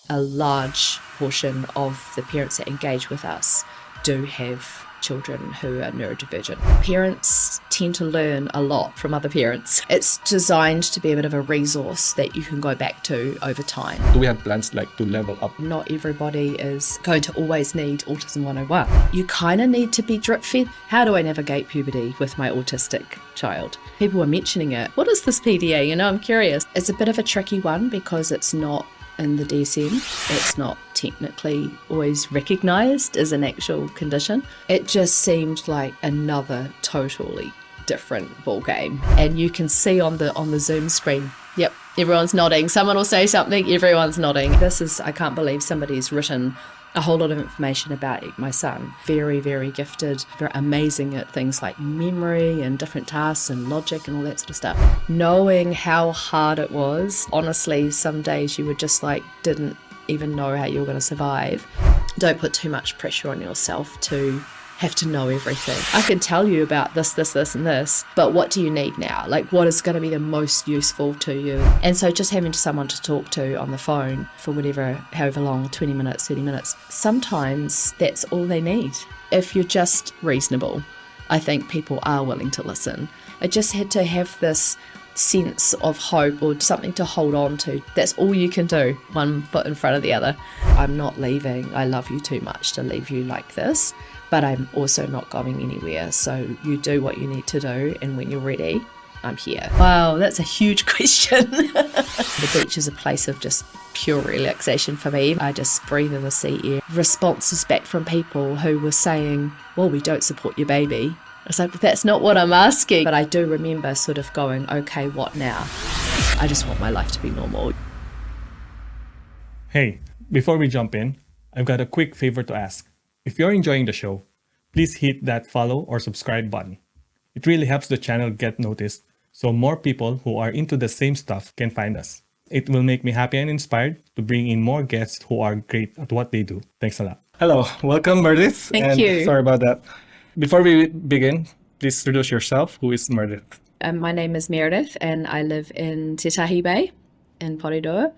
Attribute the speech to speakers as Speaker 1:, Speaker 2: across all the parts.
Speaker 1: a large portion of the parents that engage with us do have children who are neurodivergent. Parents tend to learn a lot from other parents. It's designed to be a bit of a resource that you can go back to over time.
Speaker 2: Do we have plans like to level up?
Speaker 1: Not everybody is going to always need Autism 101. You kind of need to be drip fed. How do I navigate puberty with my autistic child? People were mentioning it. What is this PDA? I'm curious. It's a bit of a tricky one because it's not in the DSM. It's not technically always recognised as an actual condition. It just seemed like another totally different ball game. And you can see on the Zoom screen, yep, everyone's nodding. Someone will say something, everyone's nodding. I can't believe somebody's written a whole lot of information about my son. Very, very gifted, very amazing at things like memory and different tasks and logic and all that sort of stuff. Knowing how hard it was, honestly, some days you were just like, didn't even know how you were going to survive. Don't put too much pressure on yourself to have to know everything. I can tell you about this, and this, but what do you need now? Like, what is going to be the most useful to you? And so just having someone to talk to on the phone for however long, 20 minutes, 30 minutes, sometimes that's all they need. If you're just reasonable, I think people are willing to listen. I just had to have this sense of hope or something to hold on to. That's all you can do, one foot in front of the other. I'm not leaving. I love you too much to leave you like this, but I'm also not going anywhere. So you do what you need to do, and when you're ready, I'm here. Wow, that's a huge question. The beach is a place of just pure relaxation for me. I just breathe in the sea air. Responses back from people who were saying, well, we don't support your baby. I was like, but that's not what I'm asking. But I do remember sort of going, okay, what now? I just want my life to be normal.
Speaker 3: Hey, before we jump in, I've got a quick favor to ask. If you're enjoying the show, please hit that follow or subscribe button. It really helps the channel get noticed so more people who are into the same stuff can find us. It will make me happy and inspired to bring in more guests who are great at what they do. Thanks a lot. Hello, welcome Meredith.
Speaker 1: Thank you.
Speaker 3: Sorry about that. Before we begin, please introduce yourself. Who is Meredith?
Speaker 1: My name is Meredith, and I live in Te Tahi Bay in Porirua,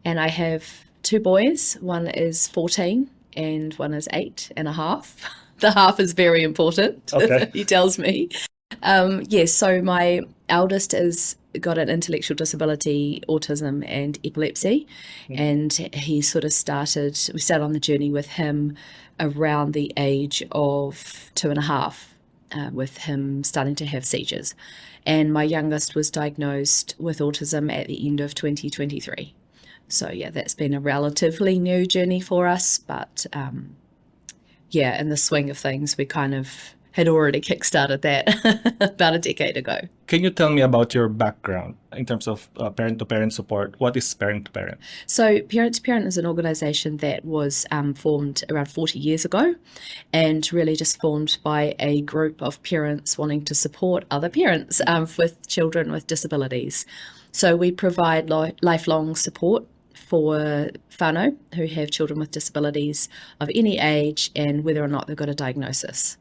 Speaker 1: and I have two boys. One is 14 and one is 8.5. The half is very important.
Speaker 3: Okay.
Speaker 1: He tells me. Yes, so my eldest has got an intellectual disability, autism and epilepsy, and he sort of we started on the journey with him around the age of 2.5, with him starting to have seizures. And my youngest was diagnosed with autism at the end of 2023. So yeah, that's been a relatively new journey for us, but yeah, in the swing of things, we kind of had already kickstarted that about a decade ago.
Speaker 3: Can you tell me about your background in terms of parent-to-parent support? What is parent-to-parent?
Speaker 1: So Parent-to-Parent is an organisation that was formed around 40 years ago, and really just formed by a group of parents wanting to support other parents with children with disabilities. So we provide lifelong support for whanau who have children with disabilities of any age and whether or not they've got a diagnosis.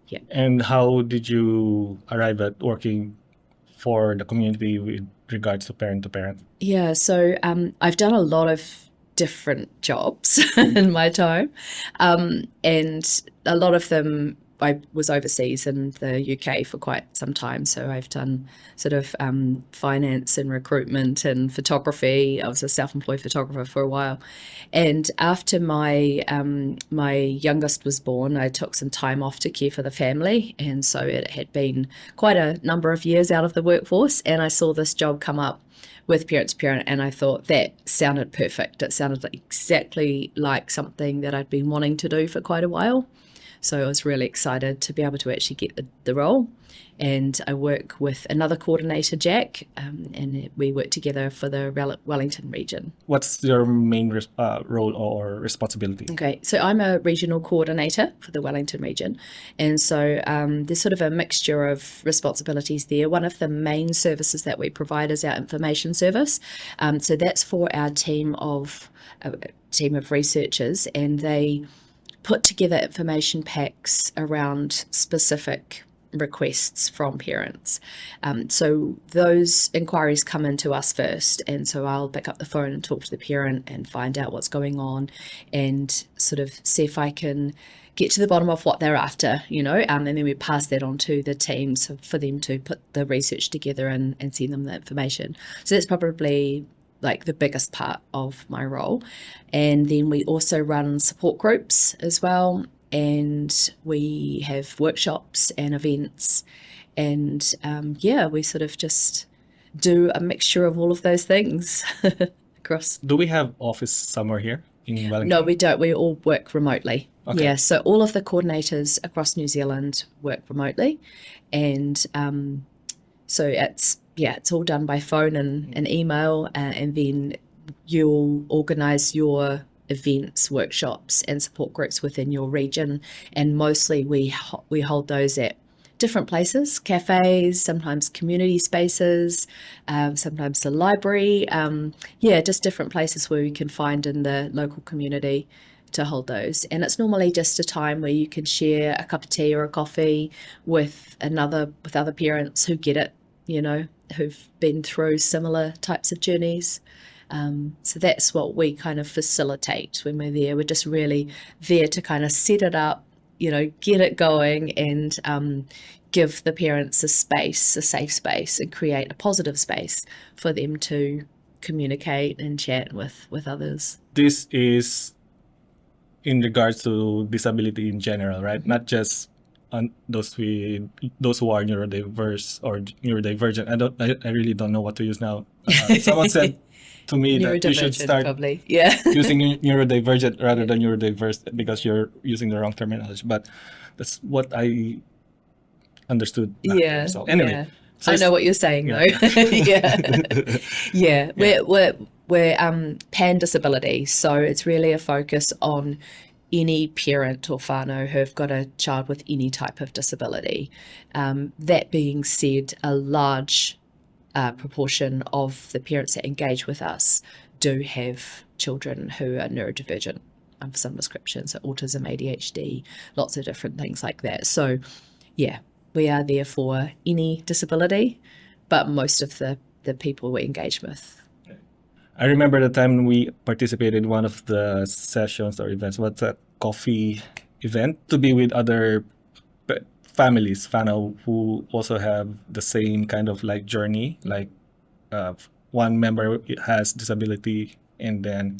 Speaker 1: Yeah.
Speaker 3: And how did you arrive at working for the community with regards to parent-to-parent?
Speaker 1: Yeah, so I've done a lot of different jobs in my time, and a lot of them I was overseas in the UK for quite some time, so I've done sort of finance and recruitment and photography. I was a self-employed photographer for a while, and after my youngest was born, I took some time off to care for the family, and so it had been quite a number of years out of the workforce, and I saw this job come up with Parent-to-Parent, and I thought that sounded perfect. It sounded exactly like something that I'd been wanting to do for quite a while. So I was really excited to be able to actually get the role. And I work with another coordinator, Jack, and we work together for the Wellington region.
Speaker 3: What's your main role or responsibility?
Speaker 1: Okay, so I'm a regional coordinator for the Wellington region. And so there's sort of a mixture of responsibilities there. One of the main services that we provide is our information service. So that's for our team of researchers, and they put together information packs around specific requests from parents. So those inquiries come into us first, and so I'll pick up the phone and talk to the parent and find out what's going on and sort of see if I can get to the bottom of what they're after, and then we pass that on to the teams for them to put the research together and send them the information. So that's probably like the biggest part of my role. And then we also run support groups as well, and we have workshops and events, and we sort of just do a mixture of all of those things across.
Speaker 2: Do we have office somewhere here in Wellington?
Speaker 1: No, we don't. We all work remotely.
Speaker 2: Okay.
Speaker 1: Yeah, so all of the coordinators across New Zealand work remotely, and so it's all done by phone and email, and then you'll organise your events, workshops and support groups within your region, and mostly we hold those at different places, cafes, sometimes community spaces, sometimes the library, just different places where we can find in the local community to hold those. And it's normally just a time where you can share a cup of tea or a coffee with other parents who get it, who've been through similar types of journeys. So that's what we kind of facilitate when we're there. We're just really there to kind of set it up, get it going, and give the parents a safe space, and create a positive space for them to communicate and chat with others.
Speaker 2: This is in regards to disability in general, right? Not just on those who are neurodiverse or neurodivergent. I really don't know what to use now. Someone said to me that you should start
Speaker 1: probably.
Speaker 2: using neurodivergent rather than neurodiverse because you're using the wrong terminology. But that's what I understood.
Speaker 1: Yeah.
Speaker 2: So anyway.
Speaker 1: Yeah.
Speaker 2: So
Speaker 1: I know what you're saying though. Yeah. We're pan disability, so it's really a focus on any parent or whanau who've got a child with any type of disability. That being said, a large proportion of the parents that engage with us do have children who are neurodivergent of some description, so autism, ADHD, lots of different things like that. So yeah, we are there for any disability, but most of the people we engage with.
Speaker 2: I remember the time we participated in one of the sessions or events. What's that coffee event? To be with other families, whanau, who also have the same kind of like journey. Like one member has disability, and then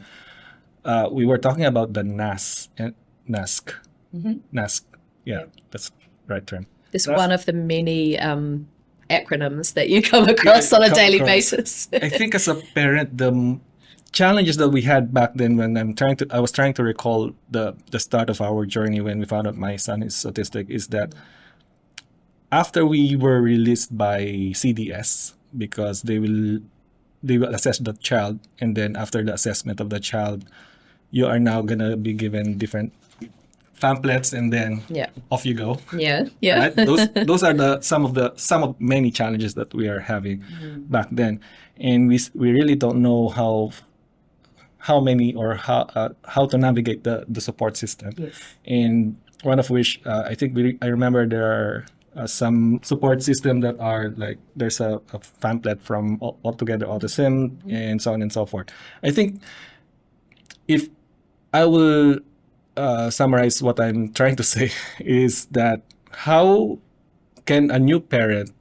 Speaker 2: we were talking about the NASC. NASC. Yeah, that's the right term.
Speaker 1: It's one of the many acronyms that you come across on a daily basis.
Speaker 2: I think as a parent, the challenges that we had back then when I was trying to recall the start of our journey when we found out my son is autistic, is that after we were released by CDS, because they will assess the child, and then after the assessment of the child, you are now gonna be given different pamphlets, and then off you go.
Speaker 1: Yeah.
Speaker 2: Right? Those are some of many challenges that we are having back then, and we really don't know how many or how to navigate the support system.
Speaker 1: Yes.
Speaker 2: And one of which I think I remember there are some support system that are like there's a pamphlet from Altogether Autism and so on and so forth. I think if I will summarize what I'm trying to say is that how can a new parent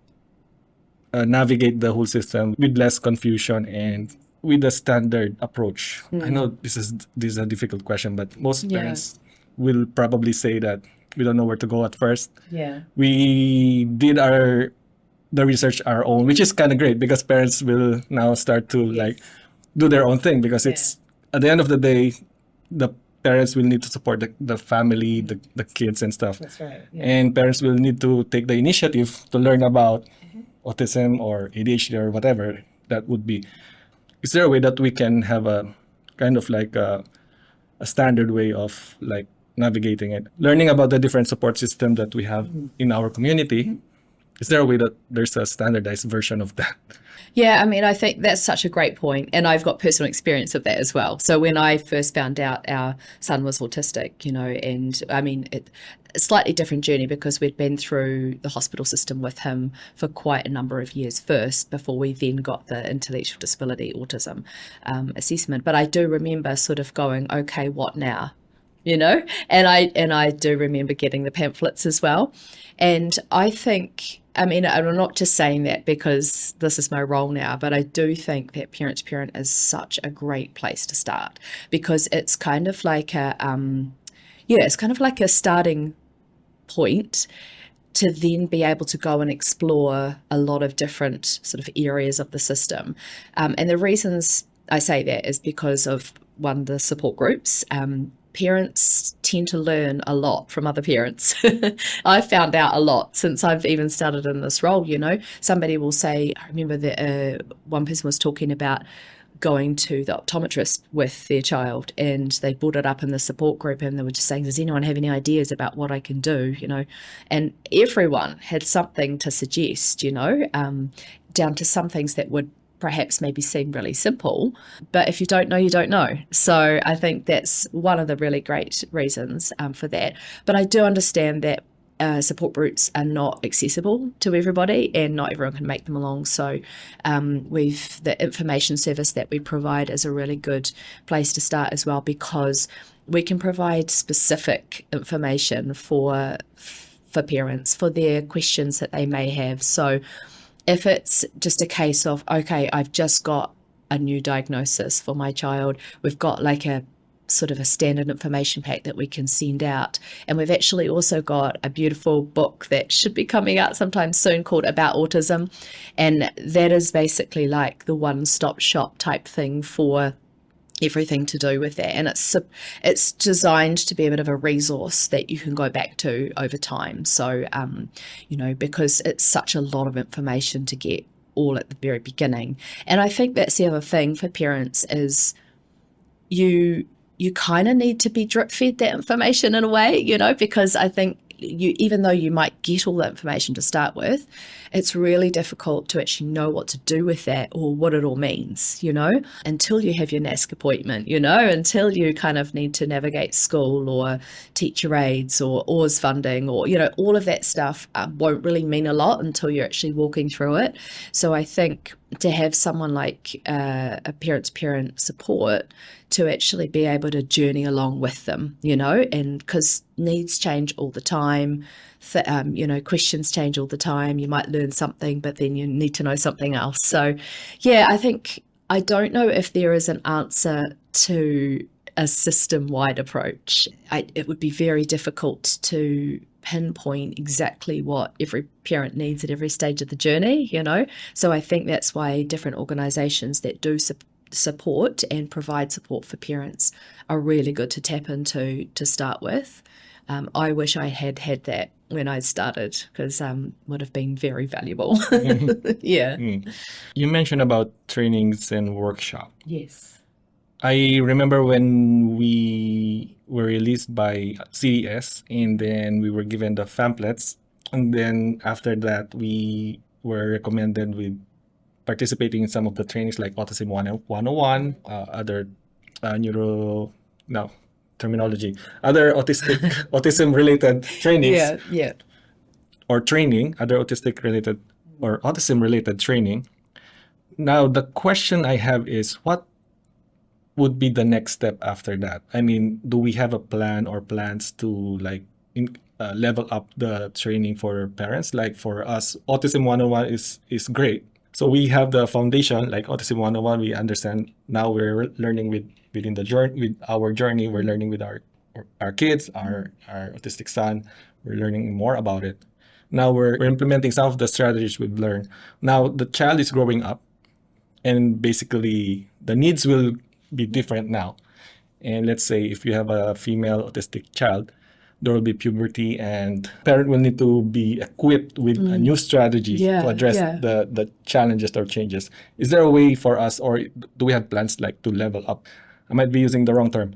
Speaker 2: navigate the whole system with less confusion and with a standard approach? I know this is a difficult question, but most parents will probably say that we don't know where to go at first.
Speaker 1: Yeah.
Speaker 2: We did the research our own, which is kind of great because parents will now start to like do their own thing, because it's at the end of the day, the parents will need to support the family, the kids and stuff.
Speaker 1: That's right. Yeah.
Speaker 2: And parents will need to take the initiative to learn about autism or ADHD or whatever that would be. Is there a way that we can have a kind of like a standard way of like navigating it, learning about the different support system that we have in our community? Is there a way that there's a standardized version of that?
Speaker 1: Yeah, I mean, I think that's such a great point, and I've got personal experience of that as well. So when I first found out our son was autistic, and I mean, a slightly different journey because we'd been through the hospital system with him for quite a number of years first before we then got the intellectual disability autism assessment. But I do remember sort of going, okay, what now? And I do remember getting the pamphlets as well. And I think, I mean, I'm not just saying that because this is my role now, but I do think that Parent to Parent is such a great place to start, because it's kind of like it's kind of like a starting point to then be able to go and explore a lot of different sort of areas of the system. And the reasons I say that is because of, one, the support groups. Parents tend to learn a lot from other parents. I've found out a lot since I've even started in this role. Somebody will say, I remember that one person was talking about going to the optometrist with their child, and they brought it up in the support group, and they were just saying, does anyone have any ideas about what I can do? And everyone had something to suggest, down to some things that would perhaps maybe seem really simple, but if you don't know, you don't know. So I think that's one of the really great reasons for that. But I do understand that support groups are not accessible to everybody, and not everyone can make them along. So the information service that we provide is a really good place to start as well, because we can provide specific information for parents for their questions that they may have. So if it's just a case of, okay, I've just got a new diagnosis for my child, we've got like a sort of a standard information pack that we can send out. And we've actually also got a beautiful book that should be coming out sometime soon called About Autism. And that is basically like the one-stop shop type thing for everything to do with that. And it's designed to be a bit of a resource that you can go back to over time. So, because it's such a lot of information to get all at the very beginning. And I think that's the other thing for parents is you kind of need to be drip fed that information in a way, because I think even though you might get all the information to start with, it's really difficult to actually know what to do with that or what it all means, until you have your NASC appointment, until you kind of need to navigate school or teacher aids or OARS funding or, all of that stuff won't really mean a lot until you're actually walking through it. So I think to have someone like a parent-to-parent support to actually be able to journey along with them, and because needs change all the time, questions change all the time. You might learn something, but then you need to know something else. So, I don't know if there is an answer to a system-wide approach. It would be very difficult to pinpoint exactly what every parent needs at every stage of the journey, So I think that's why different organisations that do support and provide support for parents are really good to tap into to start with. I wish I had that when I started, because would have been very valuable. Yeah.
Speaker 2: You mentioned about trainings and workshop.
Speaker 1: Yes.
Speaker 2: I remember when we were released by CES, and then we were given the pamphlets, and then after that we were recommended with participating in some of the trainings like Autism 101, other other autism related trainings.
Speaker 1: Yeah.
Speaker 2: Or training, other autistic related or autism related training. Now the question I have is, what would be the next step after that? I mean, do we have a plan or plans to level up the training for parents? Like for us, Autism 101 is great. So we have the foundation, like Autism 101, we understand. Now we're learning within the journey, with our journey, we're learning with our kids, our autistic son, we're learning more about it. Now we're implementing some of the strategies we've learned. Now the child is growing up, and basically the needs will be different now. And let's say if you have a female autistic child, there will be puberty, and parent will need to be equipped with a new strategy to address the challenges or changes. Is there a way for us, or do we have plans like to level up? I might be using the wrong term.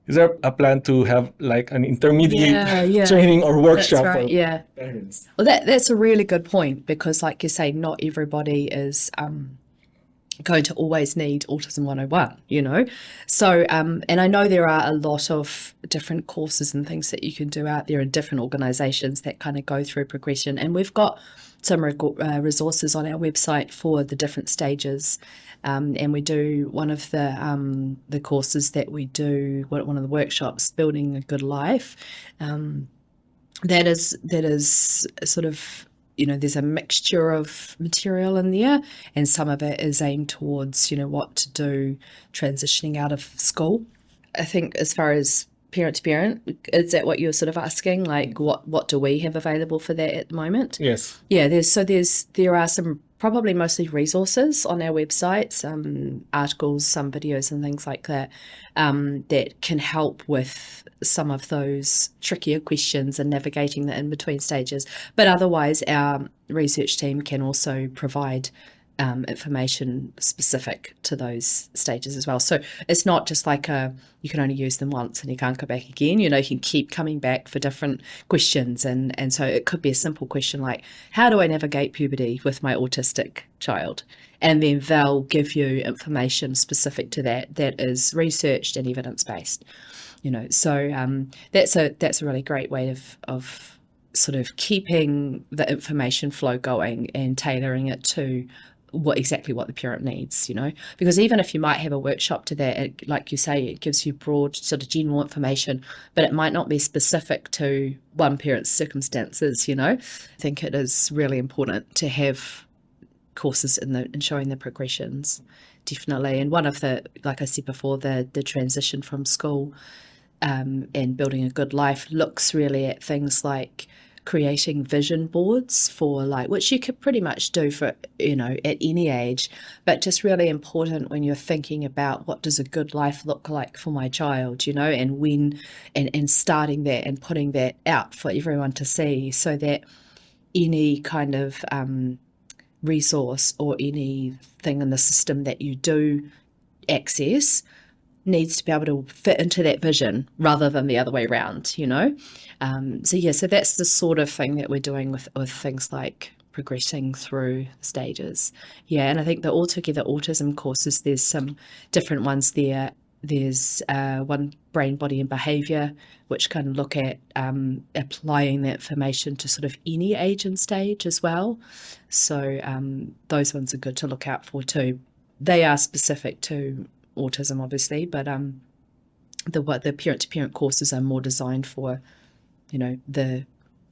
Speaker 2: Is there a plan to have like an intermediate training or workshop for parents?
Speaker 1: Well, that's a really good point, because like you say, not everybody is going to always need Autism 101, you know? So, and I know there are a lot of different courses and things that you can do out there in different organisations that kind of go through progression. And we've got some resources on our website for the different stages. And we do one of the courses that we do, one of the workshops, Building a Good Life. That is sort of, you know, there's a mixture of material in there, and some of it is aimed towards, you know, what to do transitioning out of school. I think as far as parent to parent, is that what you're sort of asking? Like what do we have available for that at the moment?
Speaker 2: Yes.
Speaker 1: Yeah, there are some probably mostly resources on our website, some articles, some videos and things like that, that can help with some of those trickier questions and navigating the in-between stages. But otherwise, our research team can also provide information specific to those stages as well. So it's not just like you can only use them once and you can't go back again. You know, you can keep coming back for different questions. And so it could be a simple question like, how do I navigate puberty with my autistic child? And then they'll give you information specific to that is researched and evidence-based. You know, so that's a really great way of sort of keeping the information flow going and tailoring it to exactly what the parent needs, you know, because even if you might have a workshop to that, like you say, it gives you broad sort of general information, but it might not be specific to one parent's circumstances, you know. I think it is really important to have courses in showing the progressions, definitely. And one of the, like I said before, the transition from school and building a good life looks really at things like creating vision boards for like, which you could pretty much do for, you know, at any age, but just really important when you're thinking about what does a good life look like for my child, you know, and when, and starting that and putting that out for everyone to see, so that any kind of resource or anything in the system that you do access needs to be able to fit into that vision rather than the other way around, you know. So that's the sort of thing that we're doing with things like progressing through stages. Yeah, and I think the Altogether Autism courses, there's some different ones there. There's one, Brain, Body and Behaviour, which can look at applying that information to sort of any age and stage as well. So those ones are good to look out for too. They are specific to autism, obviously, but the parent-to-parent courses are more designed for, you know, the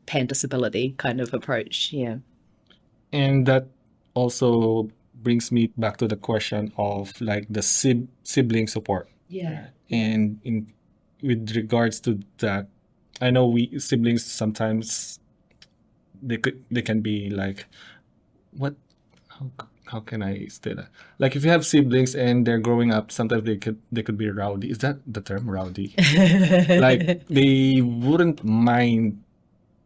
Speaker 1: pan-disability kind of approach. Yeah.
Speaker 2: And that also brings me back to the question of like the sibling support.
Speaker 1: Yeah.
Speaker 2: And with regards to that, I know we siblings sometimes they can be like, how can I say that? Like if you have siblings and they're growing up, sometimes they could be rowdy. Is that the term, rowdy? Like they wouldn't mind.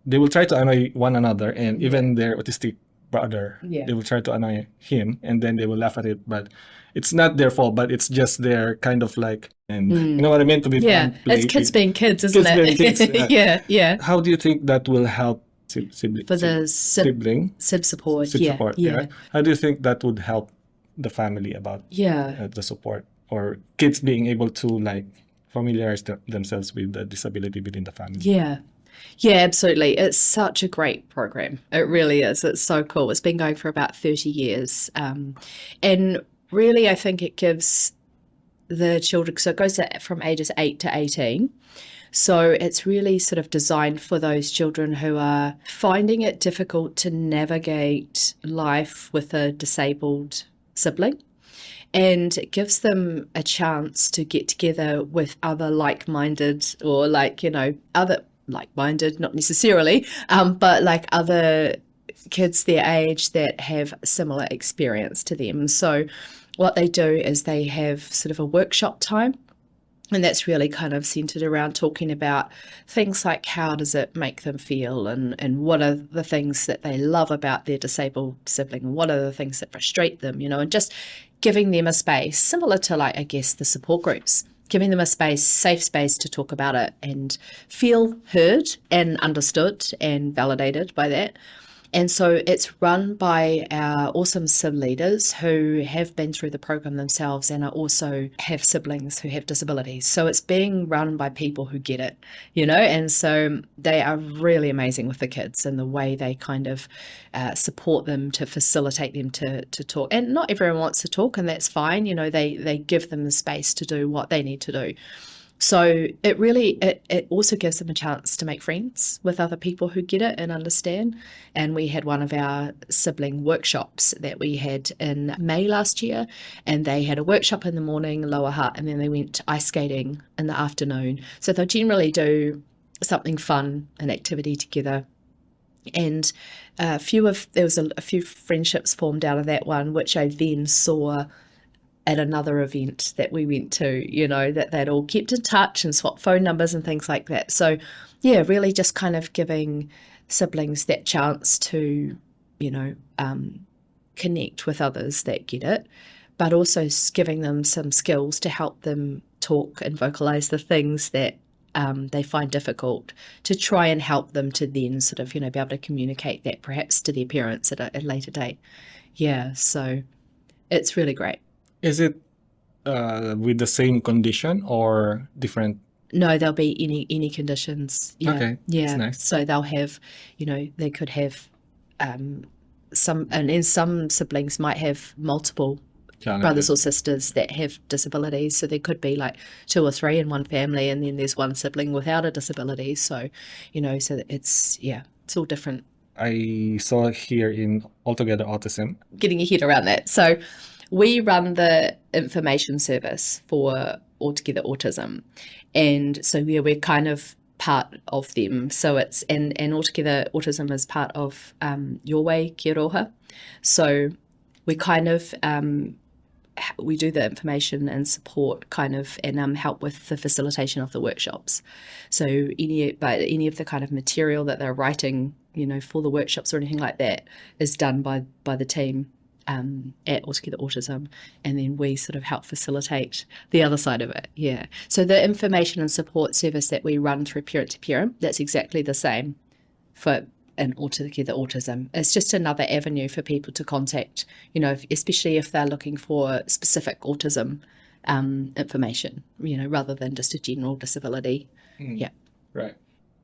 Speaker 2: They will try to annoy one another, and even their autistic brother, they will try to annoy him, and then they will laugh at it. But it's not their fault. But it's just their kind of like, and you know what I mean, to be fun.
Speaker 1: It's kids being kids, isn't it?
Speaker 2: Kids being kids.
Speaker 1: Yeah.
Speaker 2: How do you think that will help sibling
Speaker 1: sib support?
Speaker 2: Yeah. How do you think that would help the family about the support, or kids being able to like familiarize themselves with the disability within the family?
Speaker 1: Yeah, absolutely. It's such a great program. It really is. It's so cool. It's been going for about 30 years. And really, I think it gives the children, so it goes from ages 8 to 18. So it's really sort of designed for those children who are finding it difficult to navigate life with a disabled sibling. And it gives them a chance to get together with other like-minded, or like, you know, other like-minded, not necessarily, but like other kids their age that have similar experience to them. So what they do is they have sort of a workshop time. And that's really kind of centered around talking about things like how does it make them feel, and what are the things that they love about their disabled sibling, and what are the things that frustrate them, you know, and just giving them a space similar to, like, I guess, the support groups, giving them a space, safe space to talk about it and feel heard and understood and validated by that. And so it's run by our awesome sim leaders who have been through the program themselves and are also have siblings who have disabilities. So it's being run by people who get it, and so they are really amazing with the kids and the way they kind of support them to facilitate them to talk. And not everyone wants to talk, and that's fine. They give them the space to do what they need to do. So it also gives them a chance to make friends with other people who get it and understand. And we had one of our sibling workshops that we had in May last year, and they had a workshop in the morning, Lower Hutt, and then they went ice skating in the afternoon. So they'll generally do something fun, an activity together. And there was a few friendships formed out of that one, which I then saw at another event that we went to, that they'd all kept in touch and swapped phone numbers and things like that. So, yeah, really just kind of giving siblings that chance to, connect with others that get it, but also giving them some skills to help them talk and vocalize the things that they find difficult, to try and help them to then sort of, be able to communicate that perhaps to their parents at a later date. Yeah, so it's really great.
Speaker 2: Is it with the same condition or different?
Speaker 1: No, there'll be any conditions. Yeah.
Speaker 2: Okay,
Speaker 1: Yeah.
Speaker 2: that's nice.
Speaker 1: So they'll have, they could have some siblings might have multiple brothers or sisters that have disabilities. So there could be like 2 or 3 in one family, and then there's one sibling without a disability. So, so it's all different.
Speaker 2: I saw here in Altogether Autism.
Speaker 1: Getting your head around that. So we run the information service for Altogether Autism. And so we're kind of part of them. So it's, and Altogether Autism is part of Your Way Kia Roha. So we kind of, we do the information and support kind of, and help with the facilitation of the workshops. So any of the kind of material that they're writing, for the workshops or anything like that is done by the team at Altogether Autism, and then we sort of help facilitate the other side of it. Yeah. So the information and support service that we run through Parent to Parent, that's exactly the same for an Altogether Autism. It's just another avenue for people to contact, especially if they're looking for specific autism information, rather than just a general disability. Yeah.
Speaker 2: Right.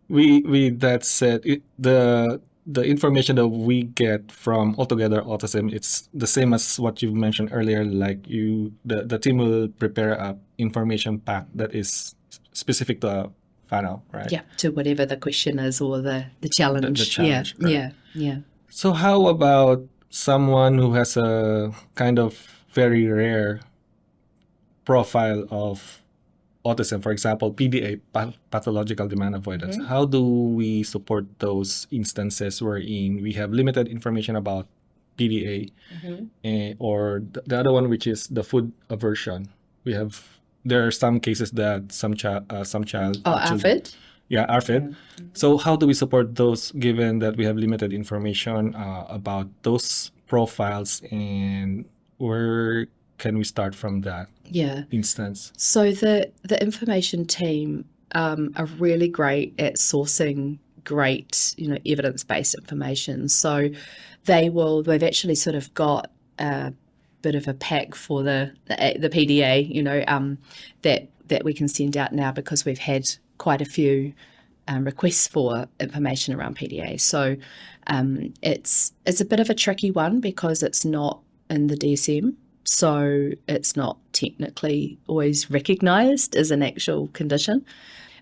Speaker 2: With that said, the information that we get from Altogether Autism, it's the same as what you mentioned earlier. Like the team will prepare a information pack that is specific to whanau, right?
Speaker 1: Yeah, to whatever the question is or the challenge.
Speaker 2: The challenge,
Speaker 1: yeah,
Speaker 2: right.
Speaker 1: yeah.
Speaker 2: So how about someone who has a kind of very rare profile of autism, for example, PDA, Pathological Demand Avoidance?
Speaker 1: Mm-hmm.
Speaker 2: How do we support those instances wherein we have limited information about PDA, or the other one, which is the food aversion? There are some cases that some child.
Speaker 1: ARFID?
Speaker 2: Yeah, ARFID. So how do we support those, given that we have limited information about those profiles, and where can we start from that instance?
Speaker 1: So the information team are really great at sourcing great, evidence-based information. So they've actually sort of got a bit of a pack for the PDA, that we can send out now, because we've had quite a few requests for information around PDA. So it's a bit of a tricky one because it's not in the DSM. So it's not technically always recognised as an actual condition,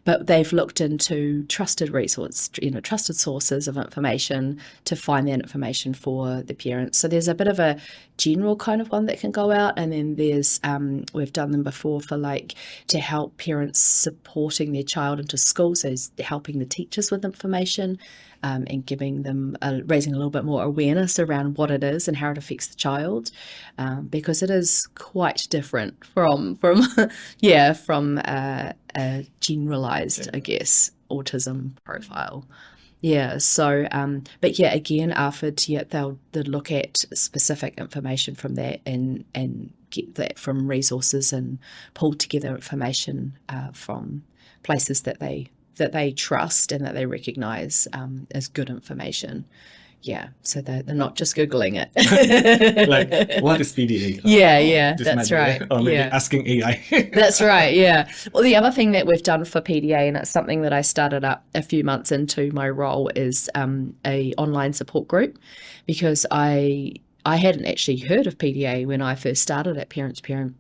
Speaker 1: but they've looked into trusted sources of information to find that information for the parents. So there's a bit of a general kind of one that can go out, and then there's we've done them before for to help parents supporting their child into school, so helping the teachers with information. And giving them, raising a little bit more awareness around what it is and how it affects the child, because it is quite different from a generalised, I guess, autism profile. Yeah. So, but yeah, again, ARFID, they'll look at specific information from that and get that from resources and pull together information from places that they trust and that they recognise as good information. Yeah, so they're not just Googling it.
Speaker 2: Like, what is PDA?
Speaker 1: Yeah,
Speaker 2: Just
Speaker 1: that's
Speaker 2: imagine,
Speaker 1: right.
Speaker 2: or maybe
Speaker 1: Yeah.
Speaker 2: asking AI.
Speaker 1: That's right, yeah. Well, the other thing that we've done for PDA, and it's something that I started up a few months into my role, is a online support group, because I hadn't actually heard of PDA when I first started at Parent to Parent.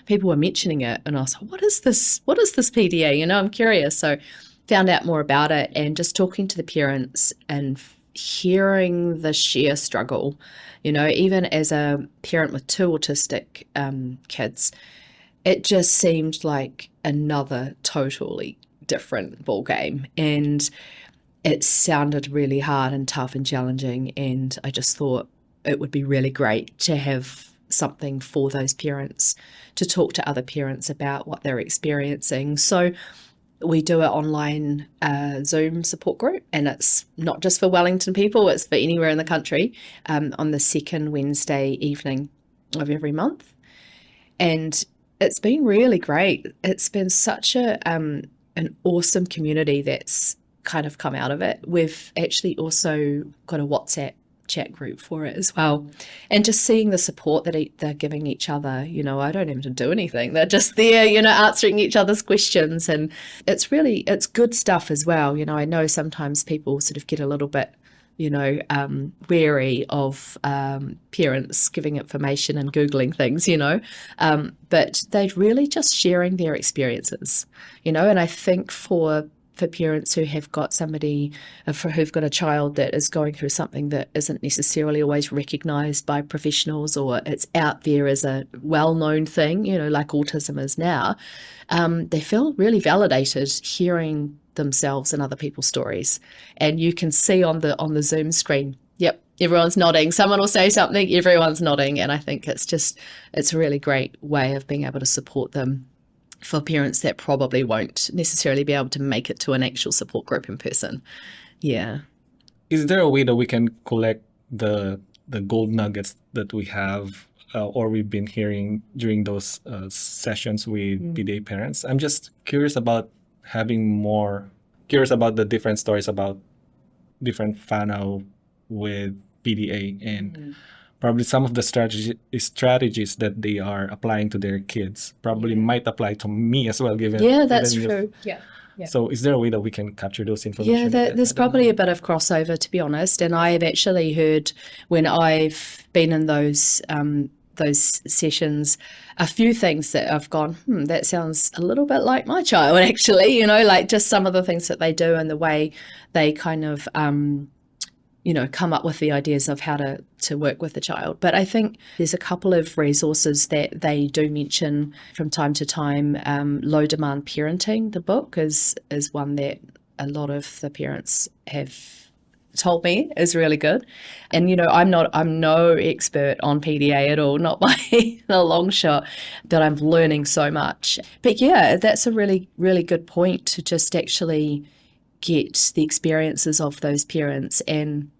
Speaker 1: People were mentioning it, and I was like, what is this PDA? You know, I'm curious. So found out more about it, and just talking to the parents and hearing the sheer struggle, you know, even as a parent with two autistic kids, it just seemed like another totally different ball game, and it sounded really hard and tough and challenging, and I just thought it would be really great to have something for those parents to talk to other parents about what they're experiencing. So we do an online Zoom support group, and it's not just for Wellington people, it's for anywhere in the country, on the second Wednesday evening of every month. And it's been really great. It's been such an awesome community that's kind of come out of it. We've actually also got a WhatsApp chat group for it as well, and just seeing the support that they're giving each other. You know, I don't have to do anything, they're just there, you know, answering each other's questions, and it's good stuff as well. You know, I know sometimes people sort of get a little bit, you know, wary of parents giving information and Googling things, you know, but they're really just sharing their experiences, you know. And I think for parents who have got who've got a child that is going through something that isn't necessarily always recognised by professionals, or it's out there as a well-known thing, you know, like autism is now, they feel really validated hearing themselves and other people's stories. And you can see on the Zoom screen, yep, everyone's nodding. Someone will say something, everyone's nodding. And I think it's a really great way of being able to support them for parents that probably won't necessarily be able to make it to an actual support group in person. Yeah.
Speaker 2: Is there a way that we can collect the gold nuggets that we have or we've been hearing during those sessions with PDA parents? I'm just curious about the different stories about different whanau with PDA, and probably some of the strategies that they are applying to their kids probably might apply to me as well, given
Speaker 1: That's
Speaker 2: given
Speaker 1: true.
Speaker 2: Yeah. So is there a way that we can capture those information?
Speaker 1: Yeah, there's probably a bit of crossover, to be honest. And I have actually heard, when I've been in those sessions, a few things that I've gone, that sounds a little bit like my child, actually, you know, like just some of the things that they do and the way they kind of you know, come up with the ideas of how to work with the child. But I think there's a couple of resources that they do mention from time to time. Low Demand Parenting, the book, is one that a lot of the parents have told me is really good. And, you know, I'm no expert on PDA at all, not by a long shot, but I'm learning so much. But yeah, that's a really, really good point, to just actually get the experiences of those parents. And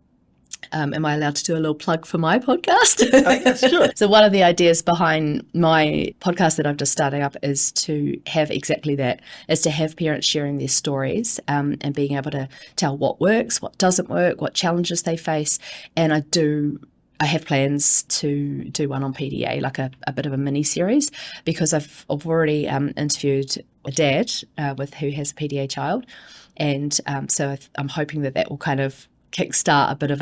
Speaker 1: am I allowed to do a little plug for my podcast?
Speaker 2: Yes, sure.
Speaker 1: So one of the ideas behind my podcast that I've just started up is to have exactly that, is to have parents sharing their stories and being able to tell what works, what doesn't work, what challenges they face. And I have plans to do one on PDA, like a bit of a mini series, because I've already interviewed a dad who has a PDA child. And so I'm hoping that will kind of kickstart a bit of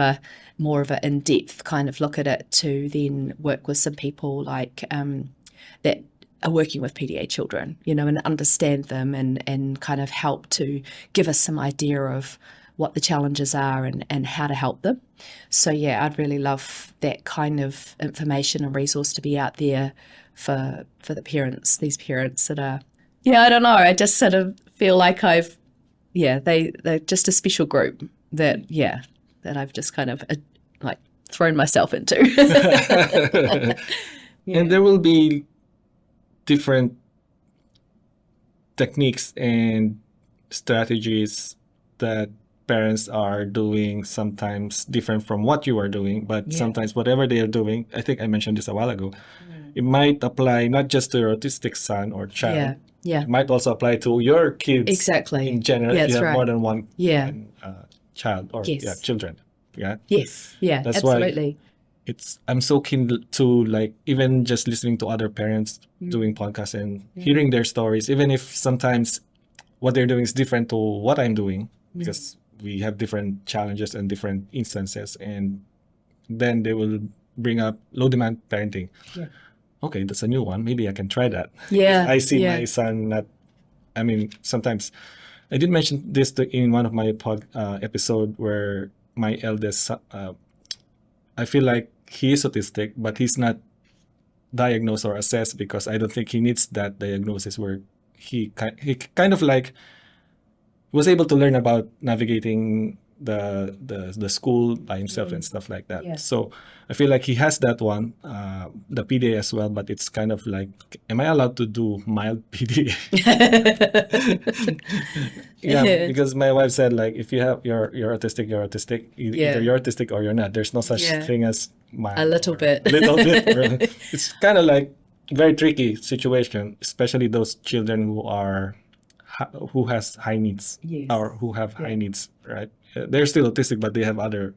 Speaker 1: more of an in-depth kind of look at it, to then work with some people like that are working with PDA children, you know, and understand them and kind of help to give us some idea of what the challenges are and how to help them. So yeah, I'd really love that kind of information and resource to be out there for the parents, these parents that are, I don't know, I just sort of feel like they're just a special group that I've just kind of like thrown myself into.
Speaker 2: And there will be different techniques and strategies that parents are doing, sometimes different from what you are doing, but sometimes whatever they are doing, I think I mentioned this a while ago, it might apply not just to your autistic son or child. It might also apply to your kids.
Speaker 1: Exactly.
Speaker 2: In general, if you have more than one
Speaker 1: Yeah.
Speaker 2: child or children. Yeah.
Speaker 1: Yes. Yeah.
Speaker 2: That's why
Speaker 1: absolutely.
Speaker 2: I'm so keen to like even just listening to other parents doing podcasts and hearing their stories, even if sometimes what they're doing is different to what I'm doing, because we have different challenges and different instances, and then they will bring up low demand parenting.
Speaker 1: Yeah.
Speaker 2: Okay, that's a new one. Maybe I can try that.
Speaker 1: Yeah.
Speaker 2: I see
Speaker 1: yeah.
Speaker 2: my son not. I mean, sometimes I did mention this in one of my episode where my eldest, I feel like he is autistic, but he's not diagnosed or assessed because I don't think he needs that diagnosis. Where he kind of like was able to learn about navigating the school by himself and stuff like that.
Speaker 1: Yeah.
Speaker 2: So I feel like he has that one, the PDA as well, but it's kind of like, am I allowed to do mild PDA? Yeah, because my wife said like, if you have you're autistic, you're autistic.
Speaker 1: Yeah.
Speaker 2: Either you're autistic or you're not. There's no such
Speaker 1: Yeah.
Speaker 2: thing as mild.
Speaker 1: A little bit.
Speaker 2: Little bit. It's kind of like very tricky situation, especially those children who has high needs.
Speaker 1: Yes.
Speaker 2: Or who have high needs, right? They're still autistic, but they have other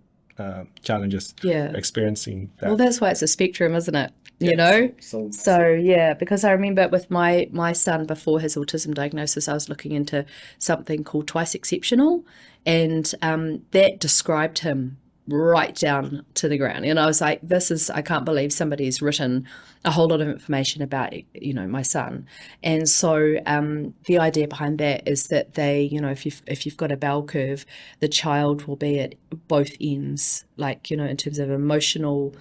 Speaker 2: challenges.
Speaker 1: Yeah.
Speaker 2: Experiencing that.
Speaker 1: Well, that's why it's a spectrum, isn't it? You
Speaker 2: Yeah,
Speaker 1: know?
Speaker 2: so
Speaker 1: Yeah, because I remember with my son before his autism diagnosis, I was looking into something called twice exceptional, and that described him right down to the ground. And I was like, I can't believe somebody's written a whole lot of information about, my son. And so the idea behind that is that they, if you've got a bell curve, the child will be at both ends, like, in terms of emotional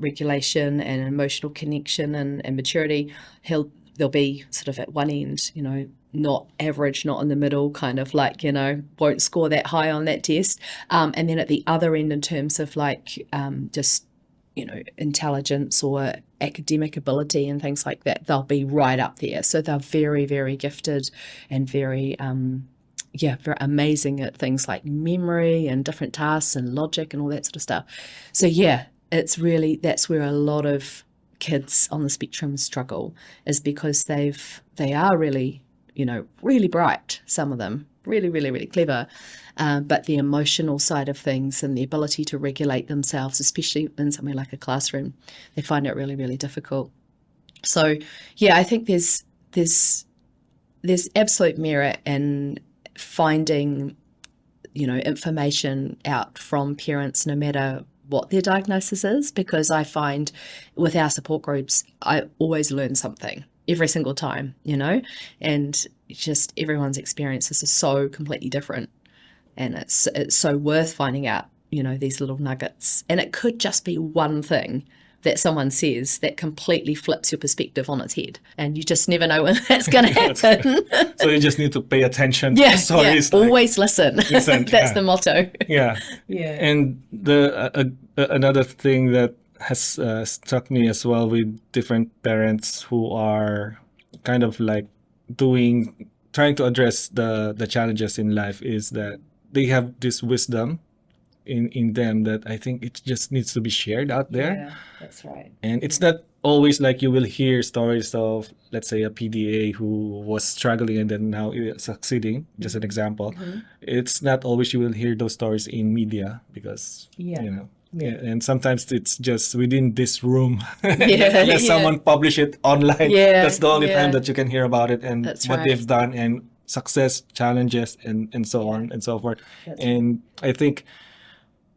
Speaker 1: regulation and emotional connection and maturity. They'll be sort of at one end, not average, not in the middle, kind of like, won't score that high on that test. And then at the other end, in terms of like just, intelligence or academic ability and things like that, they'll be right up there. So they're very, very gifted and very, very amazing at things like memory and different tasks and logic and all that sort of stuff. So yeah, it's really, that's where a lot of kids on the spectrum struggle, is because they are really, really bright, some of them, really, really, really clever. But the emotional side of things and the ability to regulate themselves, especially in somewhere like a classroom, they find it really, really difficult. So yeah, I think there's absolute merit in finding, information out from parents, no matter what their diagnosis is, because I find with our support groups, I always learn something every single time, and just everyone's experiences are so completely different, and it's so worth finding out, these little nuggets. And it could just be one thing that someone says that completely flips your perspective on its head, and you just never know when that's going to happen.
Speaker 2: So you just need to pay attention.
Speaker 1: Yeah,
Speaker 2: Stories,
Speaker 1: always listen. That's the motto.
Speaker 2: Yeah. And another thing that has struck me as well with different parents who are kind of like trying to address the challenges in life is that they have this wisdom in them that I think it just needs to be shared out there.
Speaker 1: Yeah, that's right.
Speaker 2: And it's not always like you will hear stories of, let's say, a PDA who was struggling and then now is succeeding, just an example. It's not always you will hear those stories in media because, and sometimes it's just within this room. Unless someone publish it online, that's the only time that you can hear about it and what they've done and success, challenges, and so on and so forth. And I think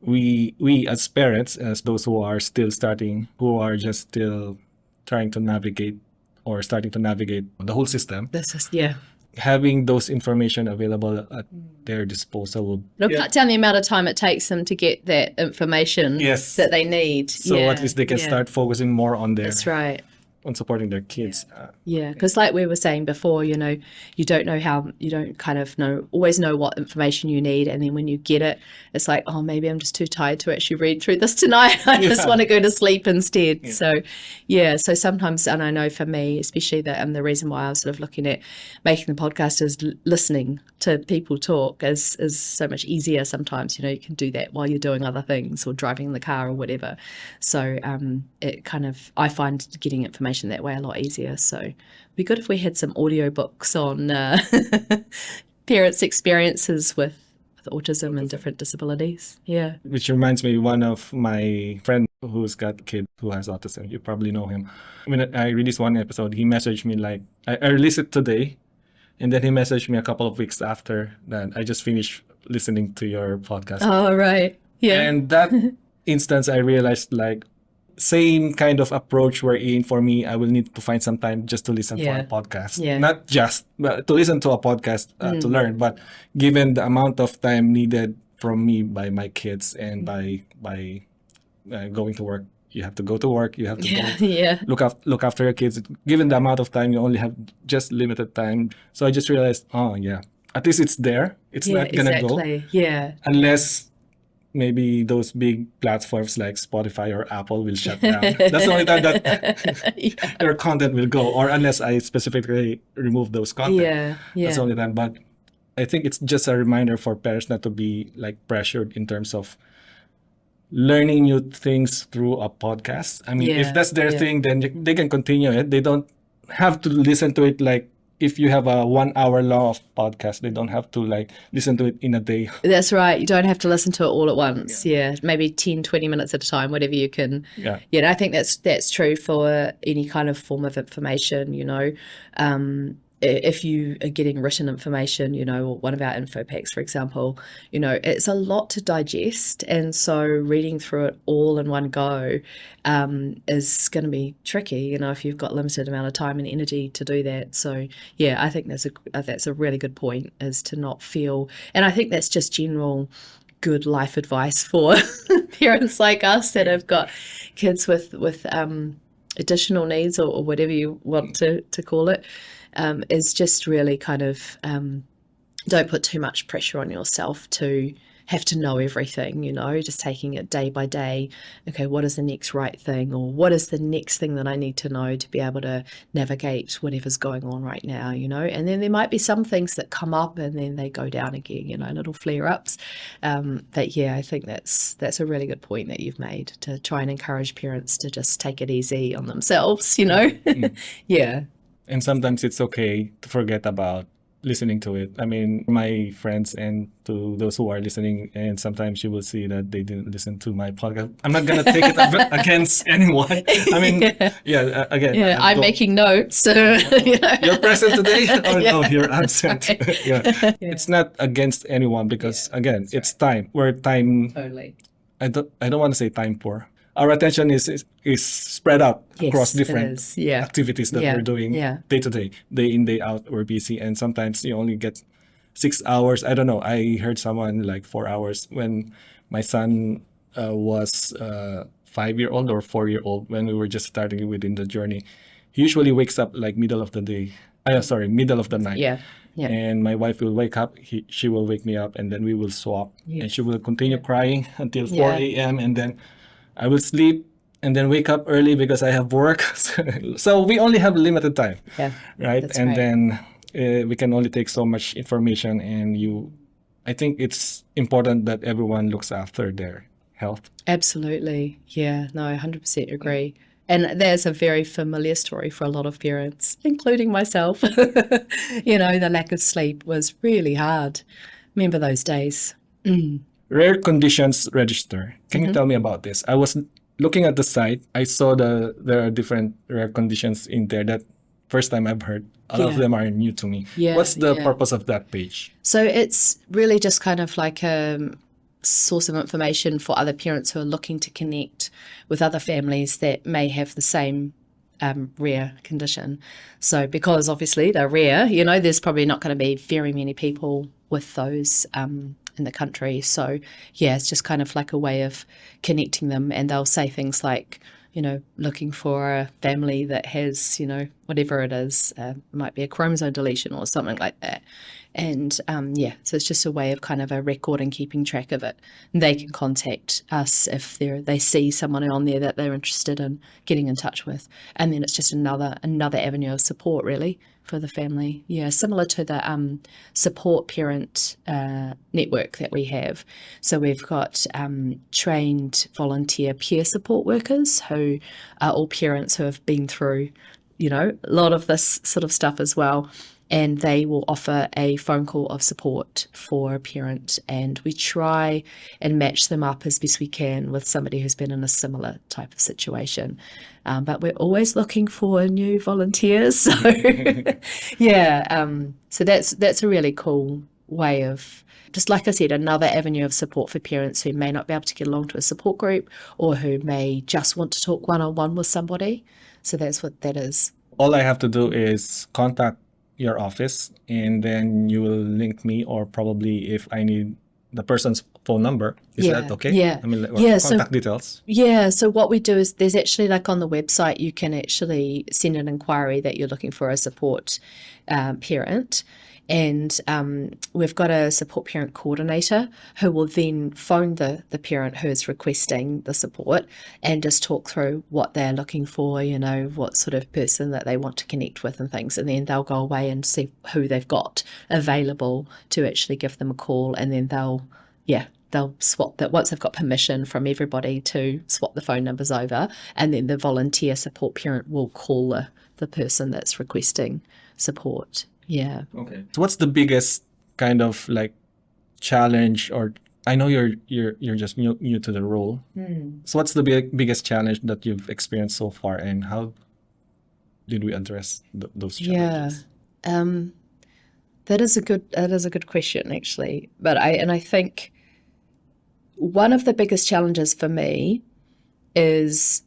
Speaker 2: we as parents, as those who are still starting, who are just still trying to navigate or starting to navigate the whole system, having those information available at their disposal
Speaker 1: it'll cut down the amount of time it takes them to get that information that they need.
Speaker 2: So at least they can start focusing more on
Speaker 1: That's right.
Speaker 2: on supporting their kids.
Speaker 1: Because like we were saying before, you don't always know what information you need, and then when you get it, it's like, oh, maybe I'm just too tired to actually read through this tonight. I just want to go to sleep instead. So sometimes, and I know for me especially, that the reason why I was sort of looking at making the podcast is listening to people talk is so much easier sometimes. You can do that while you're doing other things or driving in the car or whatever. So it kind of, I find getting information that way a lot easier. So it'd be good if we had some audiobooks on parents' experiences with autism and different disabilities. Yeah.
Speaker 2: Which reminds me, one of my friend who's got a kid who has autism, you probably know him. When I released one episode, he messaged me like, I released it today, and then he messaged me a couple of weeks after that. I just finished listening to your podcast.
Speaker 1: Oh, right. Yeah.
Speaker 2: And that instance, I realized like, same kind of approach wherein for me, I will need to find some time just to listen for a podcast.
Speaker 1: Yeah.
Speaker 2: Not just to listen to a podcast to learn, but given the amount of time needed from me by my kids and by going to work, you have to go to work, you have to go look after your kids. Given the amount of time, you only have just limited time. So I just realized, oh yeah, at least it's there. It's not gonna go.
Speaker 1: Yeah.
Speaker 2: Unless maybe those big platforms like Spotify or Apple will shut down. That's the only time that your content will go, or unless I specifically remove those content.
Speaker 1: Yeah.
Speaker 2: That's the only time. But I think it's just a reminder for parents not to be like pressured in terms of learning new things through a podcast. I mean, if that's their thing, then they can continue it. They don't have to listen to it like, if you have a 1 hour long of podcast, they don't have to like listen to it in a day.
Speaker 1: That's right. You don't have to listen to it all at once. Yeah. Maybe 10, 20 minutes at a time, whatever you can.
Speaker 2: Yeah.
Speaker 1: Yeah. And I think that's true for any kind of form of information, you know. If you are getting written information, you know, or one of our info packs, for example, you know, it's a lot to digest. And so reading through it all in one go is going to be tricky, you know, if you've got limited amount of time and energy to do that. So, yeah, I think that's a really good point, is to not feel, and I think that's just general good life advice for parents like us that have got kids with additional needs or whatever you want to call it. Is just really kind of don't put too much pressure on yourself to have to know everything, you know, just taking it day by day. Okay, what is the next right thing, or what is the next thing that I need to know to be able to navigate whatever's going on right now, you know. And then there might be some things that come up and then they go down again, you know, little flare-ups. But yeah, I think that's a really good point that you've made, to try and encourage parents to just take it easy on themselves, you know. Yeah.
Speaker 2: And sometimes it's okay to forget about listening to it. I mean, my friends and to those who are listening, and sometimes you will see that they didn't listen to my podcast. I'm not going to take it against anyone. I mean, again.
Speaker 1: Yeah, I'm making notes. You know.
Speaker 2: You're present today? Oh,
Speaker 1: Yeah.
Speaker 2: no, you're absent.
Speaker 1: Right.
Speaker 2: Yeah. It's not against anyone because, again, it's time. We're time.
Speaker 1: Totally.
Speaker 2: I don't want to say time poor. Our attention is spread out across different activities that we're doing day to day, day in, day out. We're busy, and sometimes you only get 6 hours. I don't know. I heard someone like 4 hours. When my son was 5-year-old or 4-year-old, when we were just starting within the journey, he usually wakes up like middle of the night.
Speaker 1: Yeah. Yeah.
Speaker 2: And my wife will wake up. She will wake me up, and then we will swap. Yes. And she will continue crying until 4 a.m. And then I will sleep and then wake up early because I have work. So we only have limited time, right? And then we can only take so much information. And I think it's important that everyone looks after their health.
Speaker 1: Absolutely. Yeah, no, I 100% agree. And there's a very familiar story for a lot of parents, including myself. You know, the lack of sleep was really hard. Remember those days.
Speaker 2: Rare conditions register. Can you tell me about this? I was looking at the site. I saw there are different rare conditions in there that first time I've heard. A lot of them are new to me. Yeah, what's the purpose of that page? So
Speaker 1: it's really just kind of like a source of information for other parents who are looking to connect with other families that may have the same rare condition. So because obviously they're rare, you know, there's probably not going to be very many people with those in the country. So yeah, it's just kind of like a way of connecting them. And they'll say things like, you know, looking for a family that has, you know, whatever it is, might be a chromosome deletion or something like that. And so it's just a way of kind of a record and keeping track of it. And they can contact us if they see someone on there that they're interested in getting in touch with. And then it's just another avenue of support, really, for the family. Yeah, similar to the support parent network that we have. So we've got trained volunteer peer support workers who are all parents who have been through, you know, a lot of this sort of stuff as well. and they will offer a phone call of support for a parent, and we try and match them up as best we can with somebody who's been in a similar type of situation. But we're always looking for new volunteers. So so that's a really cool way of, just like I said, another avenue of support for parents who may not be able to get along to a support group or who may just want to talk one-on-one with somebody. So that's what that is.
Speaker 2: All I have to do is contact your office, and then you will link me, or probably if I need the person's phone number. Is that okay?
Speaker 1: Yeah.
Speaker 2: I mean, contact details.
Speaker 1: Yeah. So what we do is there's actually, like on the website, you can actually send an inquiry that you're looking for a support parent. And we've got a support parent coordinator who will then phone the parent who's requesting the support and just talk through what they're looking for, you know, what sort of person that they want to connect with and things. And then they'll go away and see who they've got available to actually give them a call. And then they'll swap that once they've got permission from everybody to swap the phone numbers over. And then the volunteer support parent will call the person that's requesting support. Yeah.
Speaker 2: Okay. So what's the biggest kind of like challenge, or I know you're just new to the role. So what's the biggest challenge that you've experienced so far, and how did we address those challenges?
Speaker 1: Yeah. That is a good question, actually. But I think one of the biggest challenges for me is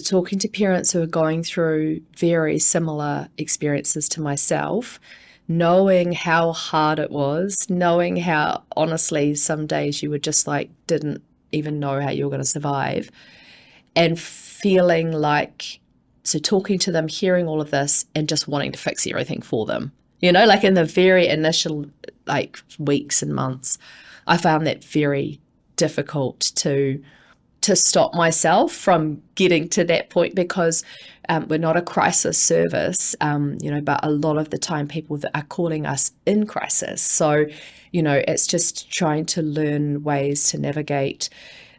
Speaker 1: talking to parents who are going through very similar experiences to myself, knowing how hard it was, knowing how honestly some days you were just like didn't even know how you were going to survive, and feeling like, so talking to them, hearing all of this and just wanting to fix everything for them, you know, like in the very initial like weeks and months, I found that very difficult to stop myself from getting to that point, because we're not a crisis service, you know, but a lot of the time people that are calling us in crisis. So, you know, it's just trying to learn ways to navigate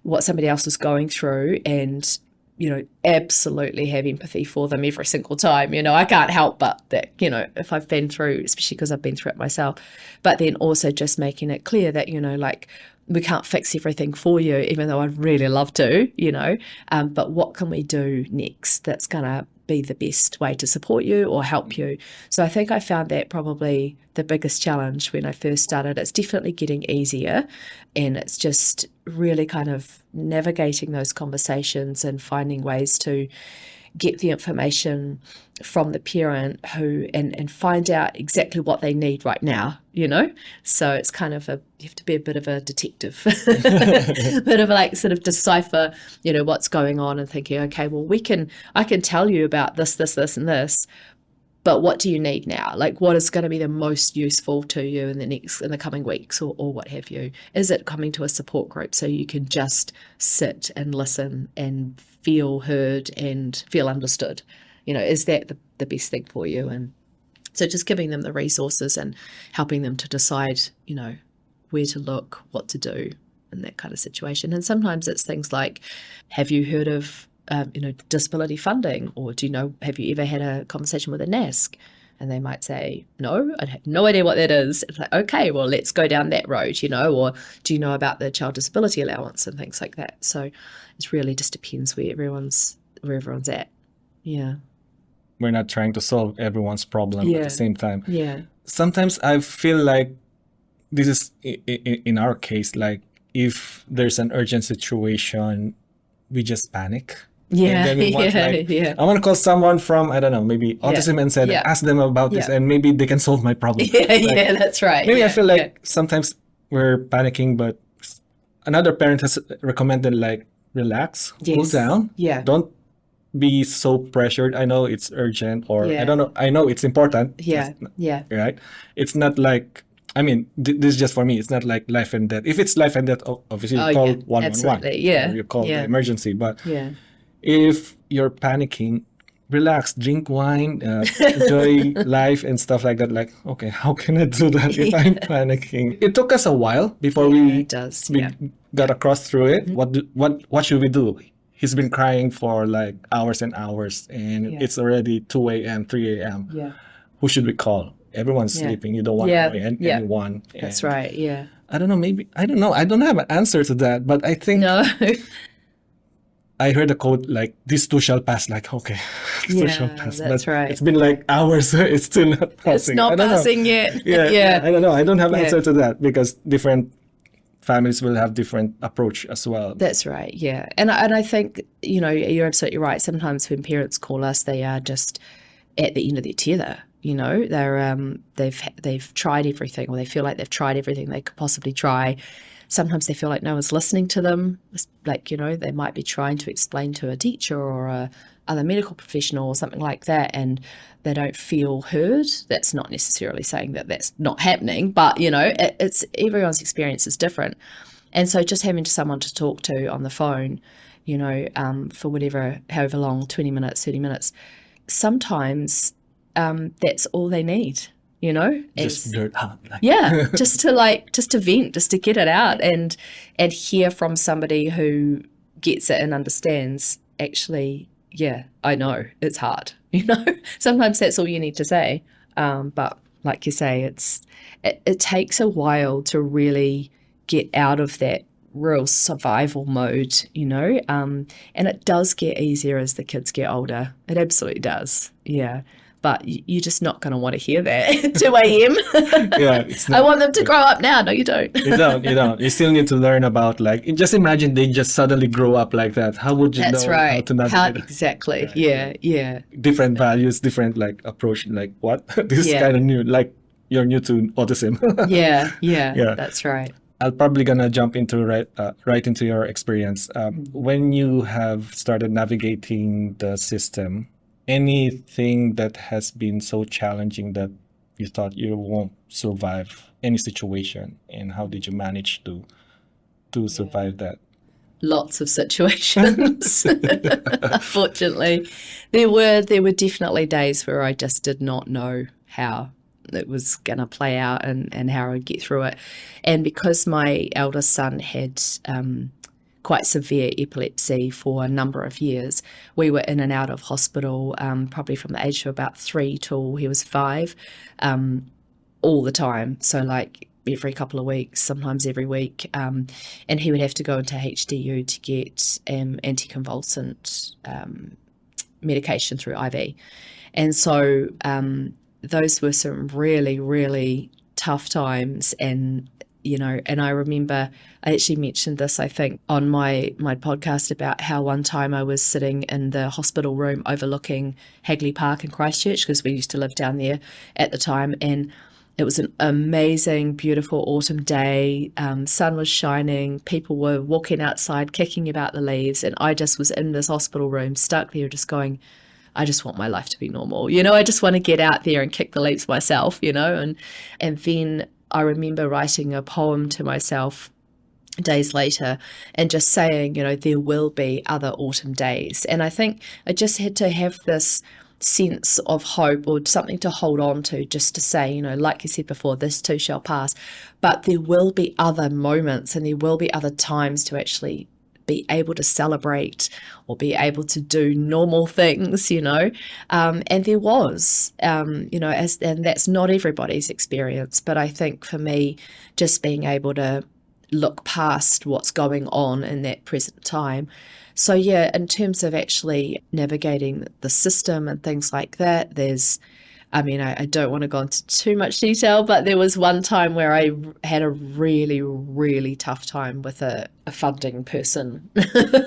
Speaker 1: what somebody else is going through and, you know, absolutely have empathy for them every single time. You know, I can't help but that, you know, if I've been through, especially because I've been through it myself, but then also just making it clear that, you know, like, we can't fix everything for you, even though I'd really love to, you know, but what can we do next that's going to be the best way to support you or help you? So I think I found that probably the biggest challenge when I first started. It's definitely getting easier, and it's just really kind of navigating those conversations and finding ways to get the information from the parent who and find out exactly what they need right now, you know. So it's kind of you have to be a bit of a detective, bit of like sort of decipher, you know, what's going on and thinking, okay, well, I can tell you about this, and this, but what do you need now? Like, what is going to be the most useful to you in the coming weeks or what have you? Is it coming to a support group so you can just sit and listen and feel heard and feel understood? You know, is that the best thing for you? And so just giving them the resources and helping them to decide, you know, where to look, what to do in that kind of situation. And sometimes it's things like, have you heard of you know, disability funding, or have you ever had a conversation with a NASC? And they might say, no, I have no idea what that is. It's like, okay, well, let's go down that road, you know, or do you know about the child disability allowance and things like that? So it really just depends where everyone's at. Yeah.
Speaker 2: We're not trying to solve everyone's problem at the same time.
Speaker 1: Yeah.
Speaker 2: Sometimes I feel like this is, in our case, like if there's an urgent situation, we just panic.
Speaker 1: Yeah,
Speaker 2: and then we want, I want to call someone from, I don't know, maybe Autism and said, ask them about this, and maybe they can solve my problem.
Speaker 1: Yeah, that's right.
Speaker 2: Maybe I feel like sometimes we're panicking, but another parent has recommended, like, relax, cool down.
Speaker 1: Yeah.
Speaker 2: Don't be so pressured. I know it's urgent, or I don't know. I know it's important.
Speaker 1: Yeah.
Speaker 2: Right. It's not like, I mean, this is just for me. It's not like life and death. If it's life and death, obviously you call 111.
Speaker 1: Yeah.
Speaker 2: Or you call the emergency. But
Speaker 1: yeah.
Speaker 2: If you're panicking, relax, drink wine, enjoy life and stuff like that. Like, okay, how can I do that if I'm panicking? It took us a while before we got across through it. What should we do? He's been crying for like hours and hours, and it's already 2 a.m., 3 a.m.
Speaker 1: Yeah.
Speaker 2: Who should we call? everyone's
Speaker 1: Yeah.
Speaker 2: sleeping. You don't want
Speaker 1: Yeah.
Speaker 2: to annoy
Speaker 1: Yeah.
Speaker 2: anyone.
Speaker 1: That's
Speaker 2: And
Speaker 1: right. Yeah.
Speaker 2: I don't know. Maybe I don't know. I don't have an answer to that, but I think
Speaker 1: No.
Speaker 2: I heard a quote like, "This too shall pass." Like, okay, this too shall
Speaker 1: Yeah,
Speaker 2: pass.
Speaker 1: that's
Speaker 2: But
Speaker 1: right.
Speaker 2: it's been like hours. It's still not passing.
Speaker 1: It's not
Speaker 2: I don't know.
Speaker 1: passing yet.
Speaker 2: Yeah,
Speaker 1: Yeah.
Speaker 2: I don't know. I don't have an
Speaker 1: Yeah.
Speaker 2: answer to that because different families will have different approach as well.
Speaker 1: That's right. Yeah. And I think, you know, you're absolutely right. Sometimes when parents call us, they are just at the end of their tether. You know, they've tried everything, or they feel like they've tried everything they could possibly try. Sometimes they feel like no one's listening to them. It's like, you know, they might be trying to explain to a teacher or a other medical professional or something like that, and they don't feel heard. That's not necessarily saying that that's not happening, but, you know, it's everyone's experience is different. And so just having someone to talk to on the phone, you know, for however long, 20 minutes, 30 minutes, sometimes that's all they need, you know?
Speaker 2: Just blurt out. Like,
Speaker 1: Yeah, just to vent, just to get it out and hear from somebody who gets it and understands, actually, yeah, I know it's hard, you know? Sometimes that's all you need to say. But like you say, it takes a while to really get out of that real survival mode, you know? And it does get easier as the kids get older. It absolutely does. Yeah. But you're just not going to want to hear that at 2 a.m.
Speaker 2: yeah, it's
Speaker 1: I
Speaker 2: not,
Speaker 1: want them to grow up now. No, you don't.
Speaker 2: you don't. You still need to learn about, like, just imagine they just suddenly grow up like that. How would you
Speaker 1: That's
Speaker 2: know
Speaker 1: right.
Speaker 2: how to navigate
Speaker 1: Exactly.
Speaker 2: Right.
Speaker 1: Yeah, yeah.
Speaker 2: different values, different like approach? Like, what? This is
Speaker 1: Yeah.
Speaker 2: kind of new. Like, you're new to autism.
Speaker 1: Yeah, yeah,
Speaker 2: Yeah.
Speaker 1: that's right.
Speaker 2: I'll probably gonna jump into right into your experience. When you have started navigating the system, anything that has been so challenging that you thought you won't survive any situation, and how did you manage to survive that?
Speaker 1: Lots of situations. Unfortunately, there were definitely days where I just did not know how it was going to play out and how I'd get through it. And because my eldest son had quite severe epilepsy for a number of years, we were in and out of hospital probably from the age of about 3 till he was 5, all the time. So like every couple of weeks, sometimes every week. And he would have to go into HDU to get anticonvulsant medication through IV. And so those were some really, really tough times. And, you know, and I remember I actually mentioned this, I think, on my podcast about how one time I was sitting in the hospital room overlooking Hagley Park in Christchurch, because we used to live down there at the time. And it was an amazing, beautiful autumn day. Sun was shining. People were walking outside, kicking about the leaves. And I just was in this hospital room, stuck there, just going, I just want my life to be normal. You know, I just want to get out there and kick the leaves myself, you know. And then I remember writing a poem to myself days later and just saying, you know, there will be other autumn days. And I think I just had to have this sense of hope or something to hold on to, just to say, you know, like you said before, this too shall pass. But there will be other moments and there will be other times to actually be able to celebrate or be able to do normal things, you know. And there was, you know, and that's not everybody's experience. But I think for me, just being able to look past what's going on in that present time. So yeah, in terms of actually navigating the system and things like that, I don't want to go into too much detail, but there was one time where I had a really, really tough time with a funding person.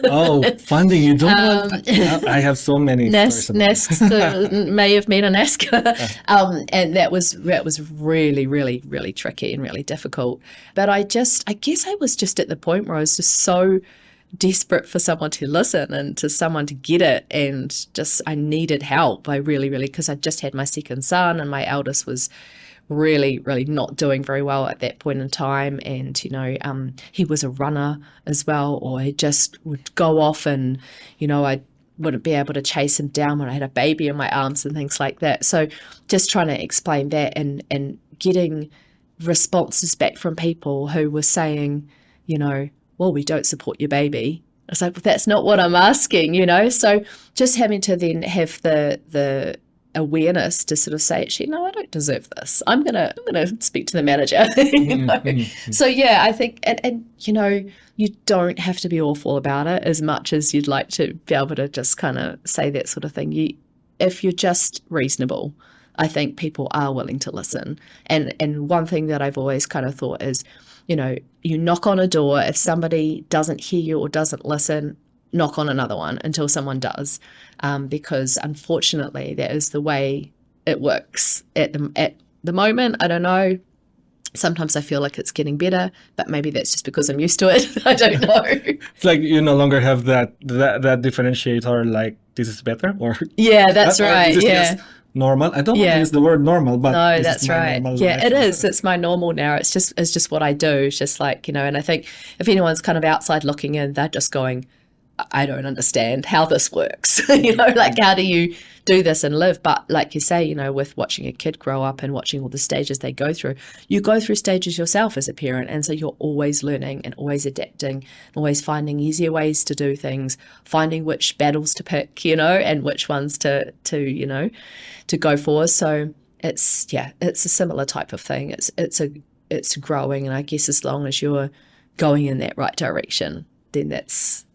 Speaker 2: Oh, funding! You don't want. I have so many stories about
Speaker 1: NASC may have met a NASC, and that was really, really, really tricky and really difficult. But I guess I was just at the point where I was just so desperate for someone to listen and to someone to get it, and just I needed help. I really, because I just had my second son and my eldest was really, really not doing very well at that point in time. And, you know, he was a runner as well, or he just would go off and, you know, I wouldn't be able to chase him down when I had a baby in my arms and things like that. So just trying to explain that and getting responses back from people who were saying, you know, well, we don't support your baby. I was like, well, that's not what I'm asking, you know. So just having to then have the awareness to sort of say, actually, no, I don't deserve this. I'm gonna speak to the manager. You know? So yeah, I think, and you know, you don't have to be awful about it as much as you'd like to be able to just kind of say that sort of thing. If you're just reasonable, I think people are willing to listen. And one thing that I've always kind of thought is, you know, you knock on a door, if somebody doesn't hear you or doesn't listen, knock on another one until someone does, because unfortunately that is the way it works at the moment. I don't know. Sometimes I feel like it's getting better, but maybe that's just because I'm used to it. I don't know.
Speaker 2: It's like you no longer have that differentiator, like this is better, or
Speaker 1: yeah, that's right.
Speaker 2: This is
Speaker 1: Yeah.
Speaker 2: just normal. I don't want to use the word normal, but
Speaker 1: no,
Speaker 2: this
Speaker 1: that's
Speaker 2: is my
Speaker 1: right.
Speaker 2: normal
Speaker 1: Yeah,
Speaker 2: life.
Speaker 1: it is. It's my normal now. It's just what I do. It's just like, you know, and I think if anyone's kind of outside looking in, they're just going, I don't understand how this works. You know, like how do you do this and live? But like you say, you know, with watching a kid grow up and watching all the stages they go through, you go through stages yourself as a parent. And so you're always learning and always adapting, always finding easier ways to do things, finding which battles to pick, you know, and which ones to you know, to go for. So it's a similar type of thing. It's growing. And I guess as long as you're going in that right direction, then that's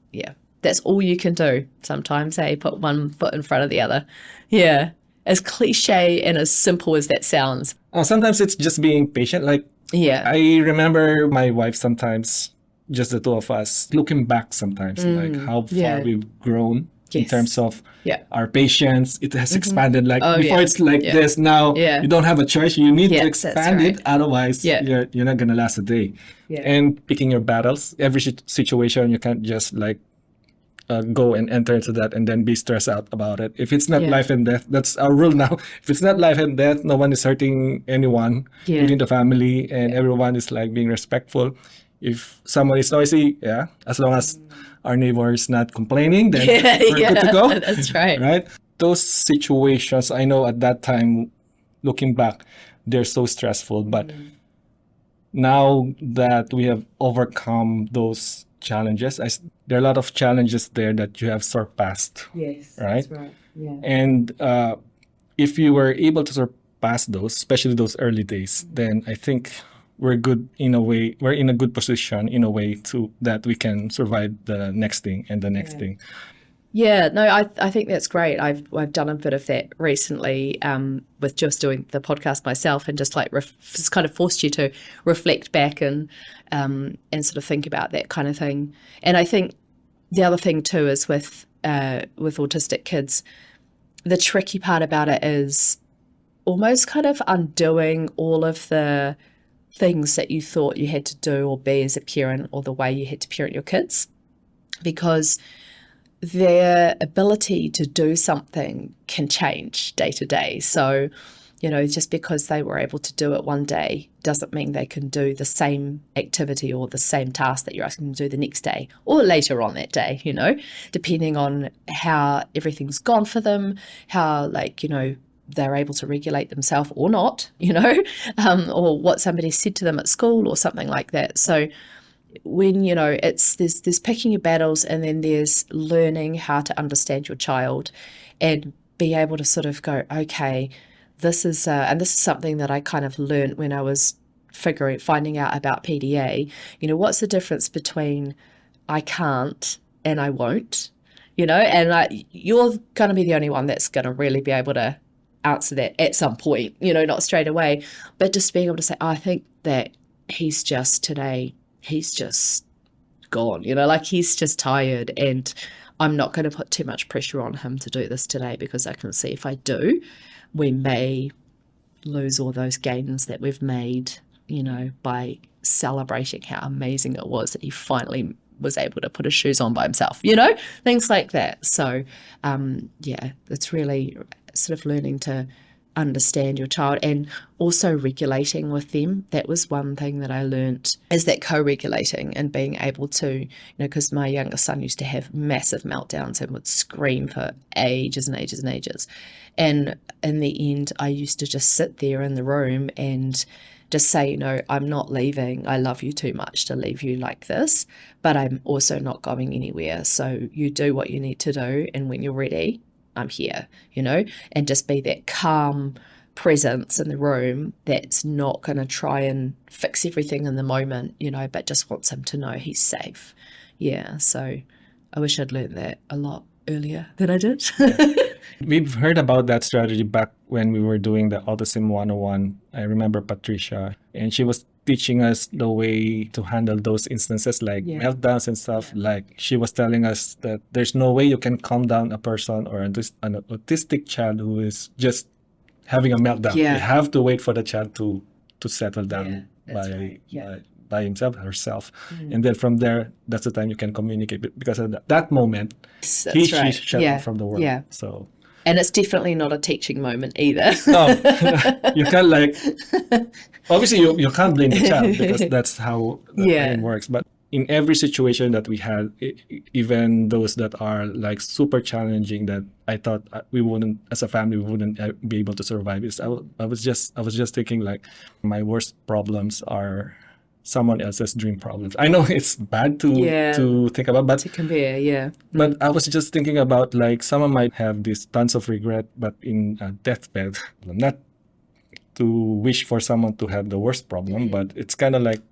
Speaker 1: all you can do sometimes, hey, put one foot in front of the other. Yeah. As cliche and as simple as that sounds.
Speaker 2: Sometimes it's just being patient. Like,
Speaker 1: Yeah.
Speaker 2: I remember my wife sometimes, just the two of us, looking back sometimes, like how far we've grown in
Speaker 1: Yes.
Speaker 2: terms of our patience. It has expanded. Like
Speaker 1: Oh,
Speaker 2: before,
Speaker 1: yeah.
Speaker 2: it's like
Speaker 1: Yeah.
Speaker 2: this. Now
Speaker 1: Yeah.
Speaker 2: you don't have a choice. You need
Speaker 1: Yeah,
Speaker 2: to
Speaker 1: that's
Speaker 2: expand
Speaker 1: right.
Speaker 2: it. Otherwise,
Speaker 1: Yeah.
Speaker 2: you're not gonna last a day.
Speaker 1: Yeah.
Speaker 2: And picking your battles. Every situation, you can't just like go and enter into that and then be stressed out about it. If it's not
Speaker 1: Yeah.
Speaker 2: life and death, that's our rule now. If it's not life and death, no one is hurting anyone
Speaker 1: Yeah.
Speaker 2: within the family, and everyone is like being respectful. If someone is noisy, as long as our neighbor is not complaining, then we're good to go.
Speaker 1: That's right.
Speaker 2: Right? Those situations, I know at that time, looking back, they're so stressful. But now that we have overcome those challenges, there are a lot of challenges there that you have surpassed.
Speaker 1: Yes.
Speaker 2: Right?
Speaker 1: That's right. Yeah.
Speaker 2: And if you were able to surpass those, especially those early days, then I think we're good in a way. We're in a good position in a way to that we can survive the next thing and the next thing.
Speaker 1: Yeah, no, I think that's great. I've done a bit of that recently with just doing the podcast myself, and just like just kind of forced you to reflect back and sort of think about that kind of thing. And I think the other thing too is with autistic kids, the tricky part about it is almost kind of undoing all of the things that you thought you had to do or be as a parent, or the way you had to parent your kids, because their ability to do something can change day to day. So, you know, just because they were able to do it one day doesn't mean they can do the same activity or the same task that you're asking them to do the next day or later on that day, you know, depending on how everything's gone for them, how, like, you know, they're able to regulate themselves or not, you know, or what somebody said to them at school or something like that. So when, you know, there's picking your battles, and then there's learning how to understand your child and be able to sort of go, okay, this is something that I kind of learned when I was finding out about PDA. You know, what's the difference between I can't and I won't, you know, and you're going to be the only one that's going to really be able to answer that at some point, you know, not straight away, but just being able to say, I think that he's just gone, you know, like he's just tired, and I'm not going to put too much pressure on him to do this today, because I can see if I do, we may lose all those gains that we've made, you know, by celebrating how amazing it was that he finally was able to put his shoes on by himself, you know, things like that. So, it's really sort of learning to understand your child and also regulating with them. That was one thing that I learnt, is that co-regulating and being able to, you know, because my younger son used to have massive meltdowns and would scream for ages and ages and ages. And in the end, I used to just sit there in the room and just say, you know, I'm not leaving. I love you too much to leave you like this, but I'm also not going anywhere. So you do what you need to do, and when you're ready, I'm here, and just be that calm presence in the room that's not going to try and fix everything in the moment, but just wants him to know he's safe. Yeah, so I wish I'd learned that a lot earlier than I did.
Speaker 2: We've heard about that strategy back when we were doing the Autism 101. I remember Patricia, and she was teaching us the way to handle those instances like meltdowns and stuff. Like she was telling us that there's no way you can calm down a person or an autistic child who is having a meltdown. You have to wait for the child to settle down by himself, herself. And then from there, that's the time you can communicate, because at that moment, she's shut off from the world. Yeah. So.
Speaker 1: And it's definitely not a teaching moment either.
Speaker 2: No, you can't obviously you can't blame the child, because that's how the brain works. But in every situation that we had, even those that are like super challenging that I thought we wouldn't, as a family, we wouldn't be able to survive, is I was just thinking like my worst problems are someone else's dream problems. I know it's bad to think about, but
Speaker 1: to compare,
Speaker 2: But I was just thinking about like someone might have this tons of regret, but in a deathbed, not to wish for someone to have the worst problem, but it's kind of like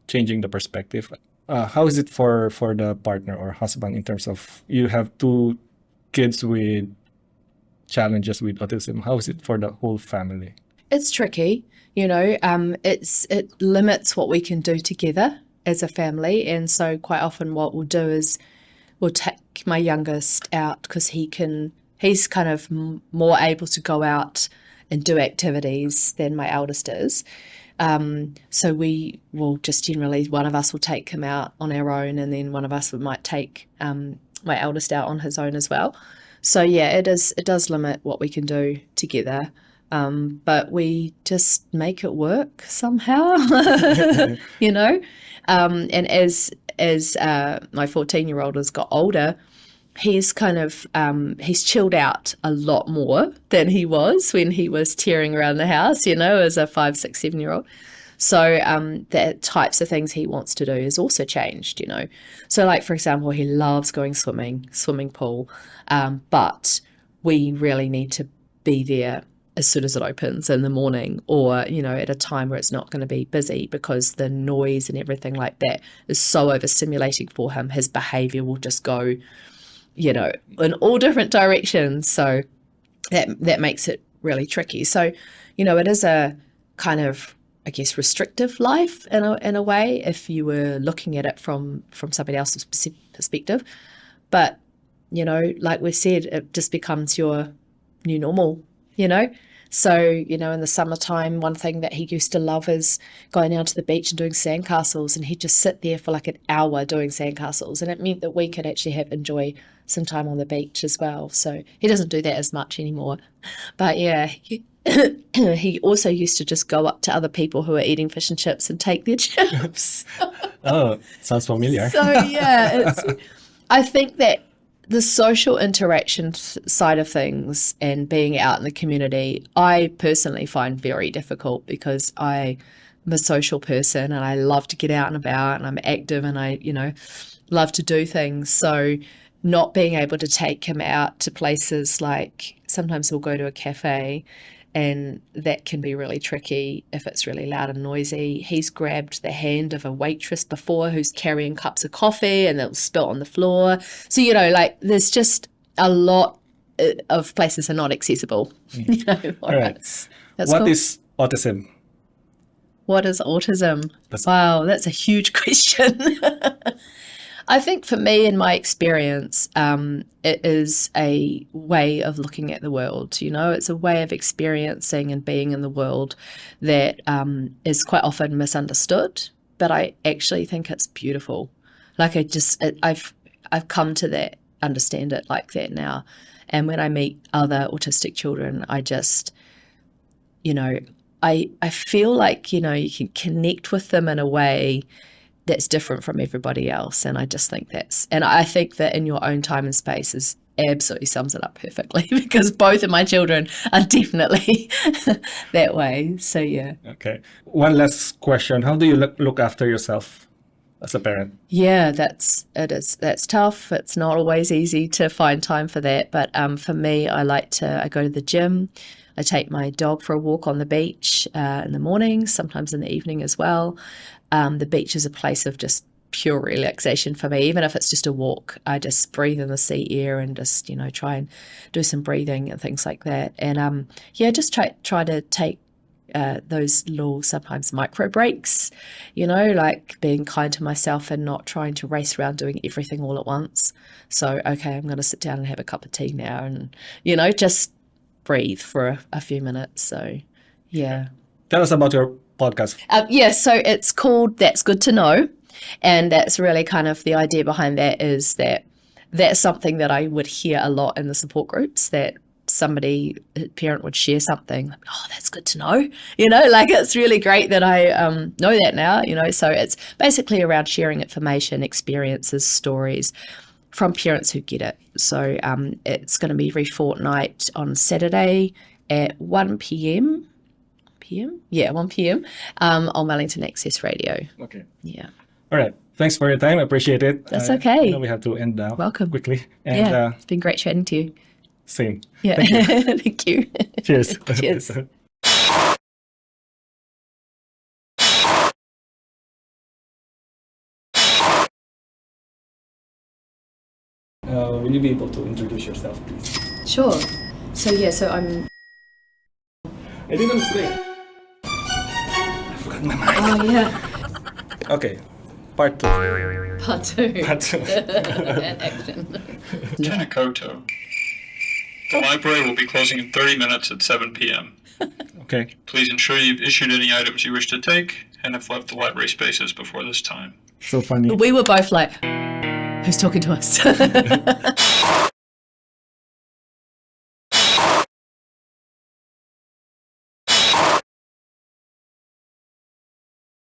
Speaker 2: changing the perspective. How is it for the partner or husband in terms of you have 2 kids with challenges with autism? How is it for the whole family?
Speaker 1: It's tricky. It limits what we can do together as a family. And so quite often what we'll do is we'll take my youngest out, because he's kind of more able to go out and do activities than my eldest is. So we will just generally, one of us will take him out on our own, and then one of us might take my eldest out on his own as well. So it does limit what we can do together. But we just make it work somehow, and as my 14-year-old has got older, he's kind of, he's chilled out a lot more than he was when he was tearing around the house, as a 5, 6, 7-year-old. So the types of things he wants to do is also changed, So like, for example, he loves going swimming pool, but we really need to be there as soon as it opens in the morning, or, at a time where it's not going to be busy, because the noise and everything like that is so overstimulating for him. His behavior will just go, in all different directions. So that makes it really tricky. So, it is a kind of, I guess, restrictive life in a way, if you were looking at it from somebody else's perspective. But, like we said, it just becomes your new normal, So, in the summertime, one thing that he used to love is going down to the beach and doing sandcastles, and he'd just sit there for like an hour doing sandcastles, and it meant that we could actually enjoy some time on the beach as well. So he doesn't do that as much anymore. But he also used to just go up to other people who are eating fish and chips and take their chips.
Speaker 2: Oh, sounds familiar.
Speaker 1: So, I think that the social interaction side of things and being out in the community, I personally find very difficult, because I'm a social person and I love to get out and about, and I'm active, and I, love to do things. So not being able to take him out to places, like sometimes we'll go to a cafe, and that can be really tricky if it's really loud and noisy. He's grabbed the hand of a waitress before who's carrying cups of coffee, and they'll spill on the floor. So, there's just a lot of places are not accessible.
Speaker 2: All right. What is autism?
Speaker 1: What is autism? Wow, that's a huge question. I think for me, in my experience, it is a way of looking at the world. It's a way of experiencing and being in the world that is quite often misunderstood, but I actually think it's beautiful. Like I've come to understand it like that now. And when I meet other autistic children, I just, I feel like, you can connect with them in a way that's different from everybody else. And I just think I think that in your own time and space is absolutely sums it up perfectly, because both of my children are definitely that way. So, yeah.
Speaker 2: Okay. One last question. How do you look after yourself as a parent?
Speaker 1: Yeah, that's tough. It's not always easy to find time for that. But for me, I go to the gym. I take my dog for a walk on the beach in the morning, sometimes in the evening as well. The beach is a place of just pure relaxation for me. Even if it's just a walk, I just breathe in the sea air and just, try and do some breathing and things like that. And just try to take those little sometimes micro breaks, like being kind to myself and not trying to race around doing everything all at once. So, okay, I'm going to sit down and have a cup of tea now and, just breathe for a few minutes. So, yeah.
Speaker 2: Tell us about your podcast.
Speaker 1: So it's called That's Good to Know. And that's really kind of the idea behind that is that that's something that I would hear a lot in the support groups, that a parent would share something like, oh, that's good to know, like it's really great that I know that now, so it's basically around sharing information, experiences, stories from parents who get it. So it's going to be every fortnight on Saturday at 1 p.m. 1 p.m. On Wellington Access Radio.
Speaker 2: Okay.
Speaker 1: Yeah.
Speaker 2: All right. Thanks for your time. I appreciate it.
Speaker 1: That's okay.
Speaker 2: We have to end now.
Speaker 1: Welcome.
Speaker 2: Quickly. And,
Speaker 1: yeah, it's been great chatting to you.
Speaker 2: Same.
Speaker 1: Yeah.
Speaker 2: Thank you.
Speaker 1: Thank you.
Speaker 2: Cheers.
Speaker 1: Cheers.
Speaker 2: Will you be able to introduce yourself, please?
Speaker 1: Sure. So I'm...
Speaker 2: I didn't say. I forgot my mind.
Speaker 1: Oh, yeah.
Speaker 2: Okay. Part 2.
Speaker 1: Part 2.
Speaker 2: Part 2.
Speaker 1: And action.
Speaker 4: Takiwātanga. The library will be closing in 30 minutes at 7 p.m.
Speaker 2: Okay.
Speaker 4: Please ensure you've issued any items you wish to take and have left the library spaces before this time.
Speaker 2: So funny.
Speaker 1: We were both like, who's talking to us?